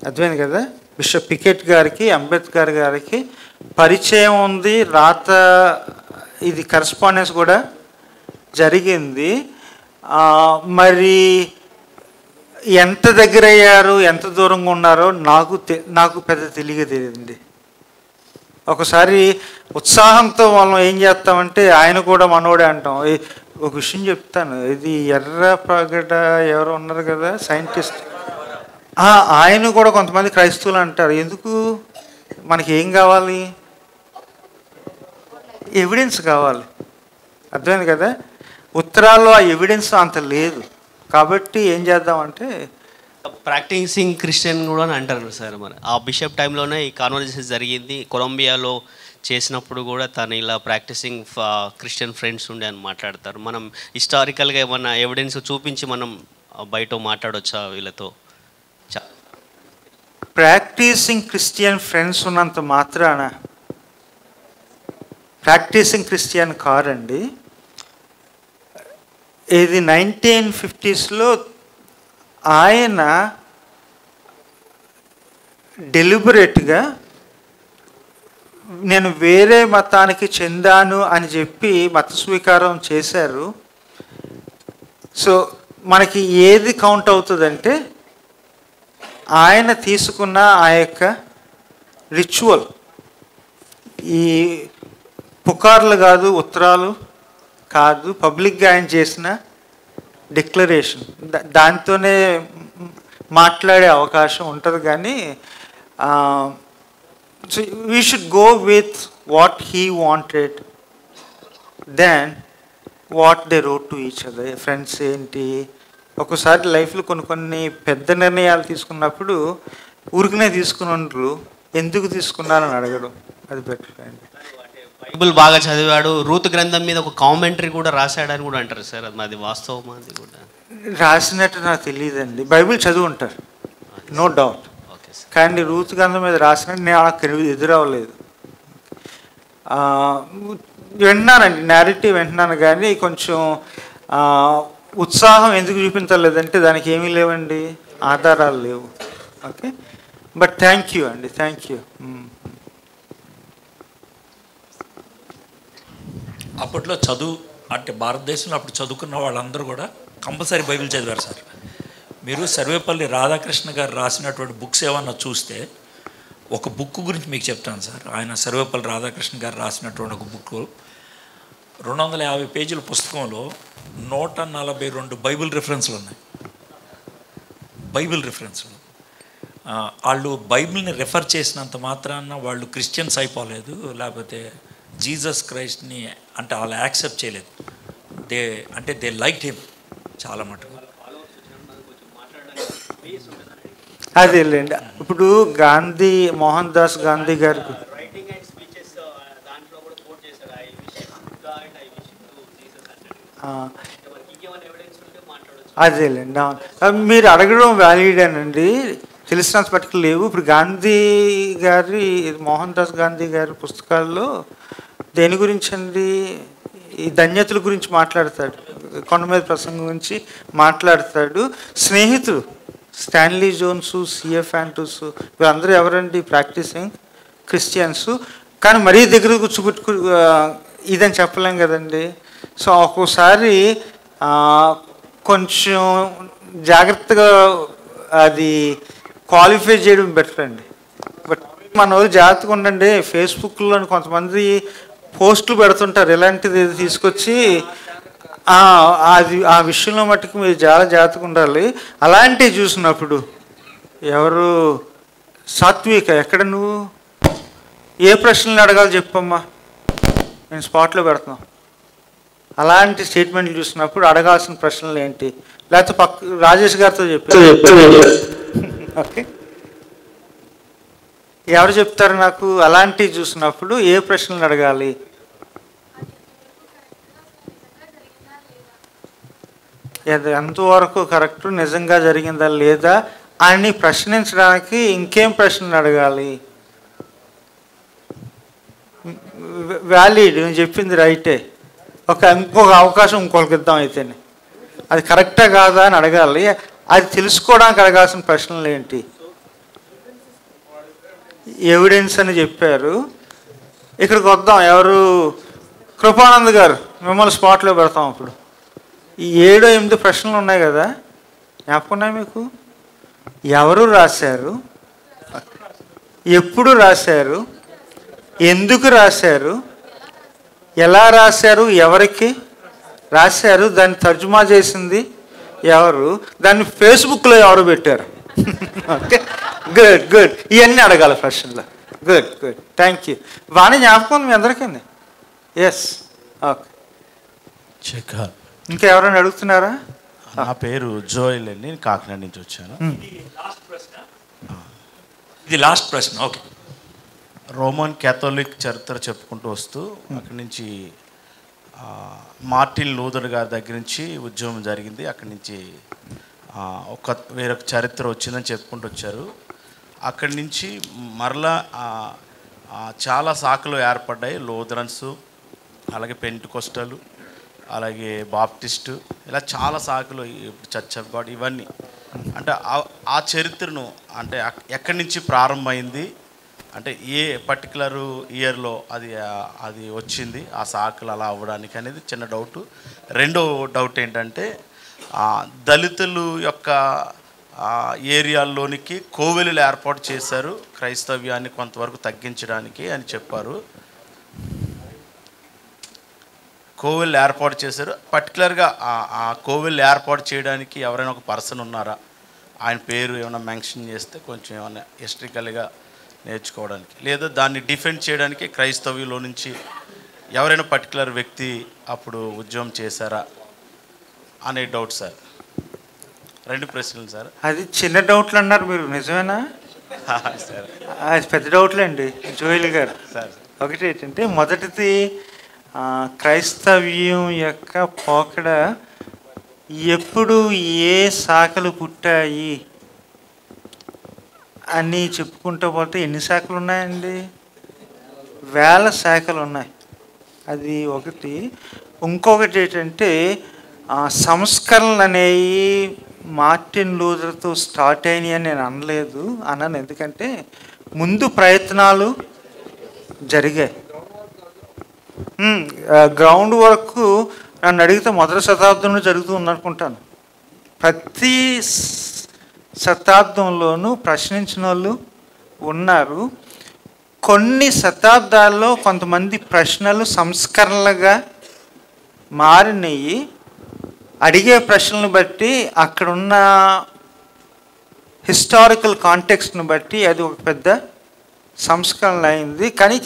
అర్థమైంది కదా. బిషప్ పికెట్ గారికి అంబేద్కర్ గారికి పరిచయం ఉంది, రాత ఇది కరస్పాండెన్స్ కూడా జరిగింది. మరి ఎంత దగ్గర అయ్యారు, ఎంత దూరంగా ఉన్నారో నాకు పెద్ద తెలియదండి. ఒకసారి ఉత్సాహంతో మనం ఏం చేస్తామంటే ఆయన కూడా మనోడే అంటాం. ఒక విషయం చెప్తాను, ఇది ఎర్రప్రగడ ఎవరు ఉన్నారు కదా సైంటిస్ట్, ఆయన కూడా కొంతమంది క్రైస్తవులు అంటారు. ఎందుకు, మనకి ఏం కావాలి, ఎవిడెన్స్ కావాలి. అర్థమైంది కదా. ఉత్తరాల్లో ఆ ఎవిడెన్స్ అంత లేదు. కాబట్టి ఏం చేద్దామంటే ప్రాక్టీసింగ్ క్రిస్టియన్ కూడా అని అంటారు సార్. మరి ఆ బిషప్ టైంలోనే ఈ కాన్వర్జేషన్ జరిగింది. కొలంబియాలో చేసినప్పుడు కూడా తను ఇలా ప్రాక్టీసింగ్ క్రిస్టియన్ ఫ్రెండ్స్ ఉండే అని మాట్లాడతారు. మనం హిస్టారికల్గా ఏమన్నా ఎవిడెన్స్ చూపించి మనం బయట మాట్లాడొచ్చా వీళ్ళతో? ప్రాక్టీసింగ్ క్రిస్టియన్ ఫ్రెండ్స్ ఉన్నంత మాత్రాన ప్రాక్టీసింగ్ క్రిస్టియన్ కారండి. ఇది 1950s ఆయన డెలిబరేట్గా నేను వేరే మతానికి చెందాను అని చెప్పి మత స్వీకారం చేశారు. సో మనకి ఏది కౌంట్ అవుతుందంటే ఆయన తీసుకున్న ఆ యొక్క రిచువల్, ఈ పుకార్లు కాదు, ఉత్తరాలు కాదు, పబ్లిక్గా ఆయన చేసిన డిక్లరేషన్, దాంతోనే మాట్లాడే అవకాశం ఉంటుంది. కానీ so we should go with what he wanted then what they wrote to each other. Friends ఏంటి, ఒకసారి లైఫ్లో కొన్ని పెద్ద నిర్ణయాలు తీసుకున్నప్పుడు ఊరికనే తీసుకుని ఉండరు, ఎందుకు తీసుకున్నారని అడగడం, అది బెటర్ అండి. బైబుల్ బాగా చదివాడు, రూతు గ్రంథం మీద ఒక కామెంటరీ కూడా రాశాడని కూడా అంటారు సార్. అది వాస్తవమా? అది కూడా రాసినట్టు నాకు తెలియదండి. బైబిల్ చదువు ఉంటారు, నో డౌట్. కానీ రూతు గ్రంథం మీద రాసినట్టు నాకు ఎదురవ్వలేదు. వింటున్నానండి, నేరేటివ్ వింటున్నాను, కానీ కొంచెం ఉత్సాహం ఎందుకు చూపించలేదంటే దానికి ఏమీ లేవండి, ఆధారాలు లేవు. ఓకే, బట్ థ్యాంక్ యూ అండి, థ్యాంక్ యూ. అప్పట్లో చదువు అంటే భారతదేశంలో అప్పుడు చదువుకున్న వాళ్ళందరూ కూడా కంపల్సరీ బైబిల్ చదివారు సార్. మీరు సర్వేపల్లి రాధాకృష్ణ గారు రాసినటువంటి బుక్స్ ఏమన్నా చూస్తే, ఒక బుక్ గురించి మీకు చెప్తాను సార్. ఆయన సర్వేపల్లి రాధాకృష్ణ గారు రాసినటువంటి ఒక బుక్ 250 పేజీల పుస్తకంలో 142 బైబిల్ రిఫరెన్స్లు ఉన్నాయి. బైబిల్ రిఫరెన్స్లు వాళ్ళు బైబిల్ని రెఫర్ చేసినంత మాత్రాన వాళ్ళు క్రిస్టియన్స్ అయిపోలేదు, లేకపోతే జీసస్ క్రైస్ట్ని అంటే వాళ్ళు యాక్సెప్ట్ చేయలేదు. దే లైక్ హిమ్ చాలా మటుకు. అదేలేండి. ఇప్పుడు గాంధీ, మోహన్ దాస్ గాంధీ గారికి అదేలేండి. మీరు అడగడం వ్యాలిడేనండి. తెలిసినంత పట్టుకు లేవు. ఇప్పుడు గాంధీ గారి, మోహన్ దాస్ గాంధీ గారి పుస్తకాల్లో దేని గురించి అండి, ఈ ధన్యతల గురించి మాట్లాడతాడు, కొండ మీద ప్రసంగం గురించి మాట్లాడతాడు. స్నేహితుడు స్టాన్లీ జోన్స్, సిఎఫ్ ఆంటూస్, వీళ్ళందరూ ఎవరండి? Practising Christians. కానీ మరీ దగ్గర కూర్చోబెట్టుకు ఇదని చెప్పలేం కదండి. సో ఒక్కోసారి కొంచెం జాగ్రత్తగా అది క్వాలిఫై చేయడం బెటర్ అండి. బట్ మన వాళ్ళు జాగ్రత్తగా ఉండండి. ఫేస్బుక్లో కొంతమంది పోస్టులు పెడుతుంటారు, ఇలాంటిది తీసుకొచ్చి అది ఆ విషయంలో మట్టుకు మీరు చాలా జాగ్రత్తగా ఉండాలి. అలాంటివి చూసినప్పుడు ఎవరు సాత్విక, ఎక్కడ నువ్వు ఏ ప్రశ్నలు అడగాలి చెప్పమ్మా, నేను స్పాట్లో పెడుతున్నాను. అలాంటి స్టేట్మెంట్లు చూసినప్పుడు అడగాల్సిన ప్రశ్నలు ఏంటి? లేకపోతే రాజేష్ గారితో ఓకే, ఎవరు చెప్తారు నాకు? అలాంటివి చూసినప్పుడు ఏ ప్రశ్నలు అడగాలి? ఎంతవరకు కరెక్ట్, నిజంగా జరిగిందా లేదా అని ప్రశ్నించడానికి ఇంకేం ప్రశ్నలు అడగాలి? వ్యాలిడ్, నేను చెప్పింది రైటే, ఇంకొక అవకాశం ఇంకొకరికి ఇద్దాం అయితేనే, అది కరెక్టా కాదా అని అడగాలి. అది తెలుసుకోవడానికి అడగాల్సిన ప్రశ్నలు ఏంటి? ఎవిడెన్స్ అని చెప్పారు. ఇక్కడికి వద్దాం, ఎవరు? కృపానంద్ గారు, మిమ్మల్ని స్పాట్లో పెడతాం. అప్పుడు ఈ 7-8 ప్రశ్నలు ఉన్నాయి కదా, జ్ఞాపకం ఉన్నాయి మీకు? ఎవరు రాశారు, ఎప్పుడు రాశారు, ఎందుకు రాశారు, ఎలా రాశారు, ఎవరికి రాశారు, దాన్ని తర్జుమా చేసింది ఎవరు, దాన్ని ఫేస్బుక్లో ఎవరు పెట్టారు? ఓకే, గుడ్ గుడ్, ఇవన్నీ అడగాలి ప్రశ్నలో. Good good, thank you. బాగానే జ్ఞాపకం మీ అందరికీ. Yes, okay. ఇంకా ఎవరైనా అడుగుతున్నారా? నా పేరు జోయల్ అండి, నేను కాకినాడ నుంచి వచ్చాను. ఇది లాస్ట్ ప్రశ్న. ఓకే. రోమన్ క్యాథోలిక్ చరిత్ర చెప్పుకుంటూ వస్తూ అక్కడి నుంచి మార్టిన్ లూథర్ గారి దగ్గర నుంచి ఉద్యమం జరిగింది. అక్కడి నుంచి వేరొక చరిత్ర వచ్చిందని చెప్పుకుంటూ వచ్చారు. అక్కడి నుంచి మరలా చాలా శాఖలు ఏర్పడ్డాయి. లూథరన్స్, అలాగే పెంటెకోస్టల్, అలాగే బాప్టిస్టు, ఇలా చాలా శాఖలు, చర్చ్ ఆఫ్ గాడ్, ఇవన్నీ. అంటే ఆ చరిత్రను అంటే ఎక్కడి నుంచి ప్రారంభమైంది, అంటే ఏ పర్టికులర్ ఇయర్లో అది వచ్చింది ఆ శాఖలు అలా అవ్వడానికి అనేది చిన్న డౌటు. రెండో డౌట్ ఏంటంటే దళితులు యొక్క ఏరియాల్లోనికి కోవెలు ఏర్పాటు చేశారు క్రైస్తవ్యాన్ని కొంతవరకు తగ్గించడానికి అని చెప్పారు. కోవెలు ఏర్పాటు చేశారు. పర్టికులర్గా ఆ కోవెలు ఏర్పాటు చేయడానికి ఎవరైనా ఒక పర్సన్ ఉన్నారా? ఆయన పేరు ఏమైనా మెన్షన్ చేస్తే కొంచెం ఏమైనా హిస్టరికల్గా నేర్చుకోవడానికి, లేదా దాన్ని డిఫెండ్ చేయడానికి క్రైస్తవ్యంలో నుంచి ఎవరైనా పర్టికులర్ వ్యక్తి అప్పుడు ఉద్యమం చేశారా అనే డౌట్ సార్. 2 ప్రశ్నలు సార్. అది చిన్న డౌట్లు అన్నారు మీరు, నిజమేనా? సార్ అది పెద్ద డౌట్లే అండి జోయల్ గారు. సార్ ఒకటి ఏంటంటే, మొదటిది క్రైస్తవ్యం యొక్క పోకడ ఎప్పుడు ఏ శాఖలు పుట్టాయి అని చెప్పుకుంటూ పోతే ఎన్ని శాఖలు ఉన్నాయండి? వేల శాఖలు ఉన్నాయి. అది ఒకటి. ఇంకొకటి ఏంటంటే, సంస్కరణలు అనేవి మార్టిన్ లూథర్తో స్టార్ట్ అయినాయి అని నేను అన్నాను. ఎందుకంటే ముందు ప్రయత్నాలు జరిగాయి. గ్రౌండ్ వర్క్ నన్ను అడిగితే మొదటి శతాబ్దంలో జరుగుతూ ఉందనుకుంటాను. ప్రతి శతాబ్దంలోనూ ప్రశ్నించిన వాళ్ళు ఉన్నారు. కొన్ని శతాబ్దాల్లో కొంతమంది ప్రశ్నలు సంస్కరణలుగా మారినవి. అడిగే ప్రశ్నలను బట్టి, అక్కడున్న హిస్టారికల్ కాంటెక్స్ట్ని బట్టి అది ఒక పెద్ద సంస్కరణ అయింది. కానీ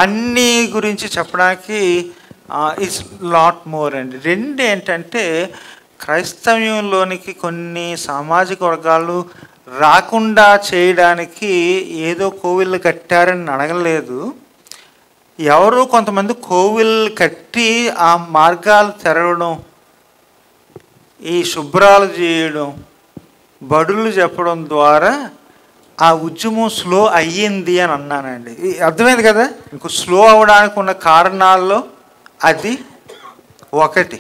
అన్నీ గురించి చెప్పడానికి ఇట్స్ లాట్ మోర్ అండి. 2 ఏంటంటే, క్రైస్తవ్యంలోనికి కొన్ని సామాజిక వర్గాలు రాకుండా చేయడానికి ఏదో కోవిళ్ళు కట్టారని అడగలేదు. ఎవరు కొంతమంది కోవిల్ కట్టి ఆ మార్గాలు తెరవడం, ఈ శుభ్రాలు చేయడం, బడులు చెప్పడం ద్వారా ఆ ఉద్యమం స్లో అయ్యింది అని అన్నానండి. అర్థమైంది కదా? ఇంకో స్లో అవ్వడానికి ఉన్న కారణాల్లో అది ఒకటి.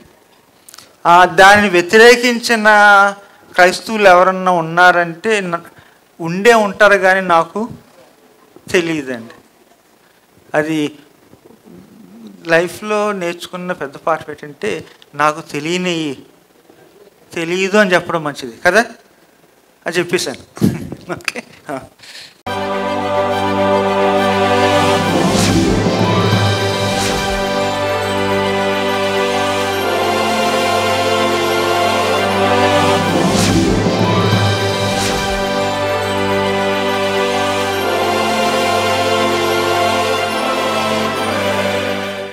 దానిని వ్యతిరేకించిన క్రైస్తవులు ఎవరన్నా ఉన్నారంటే ఉండే ఉంటారు, కానీ నాకు తెలియదండి. అది లైఫ్లో నేర్చుకున్న పెద్ద పాఠం ఏంటంటే నాకు తెలియదు అని చెప్పడం మంచిది కదా అని చెప్పేశాను. ఓకే.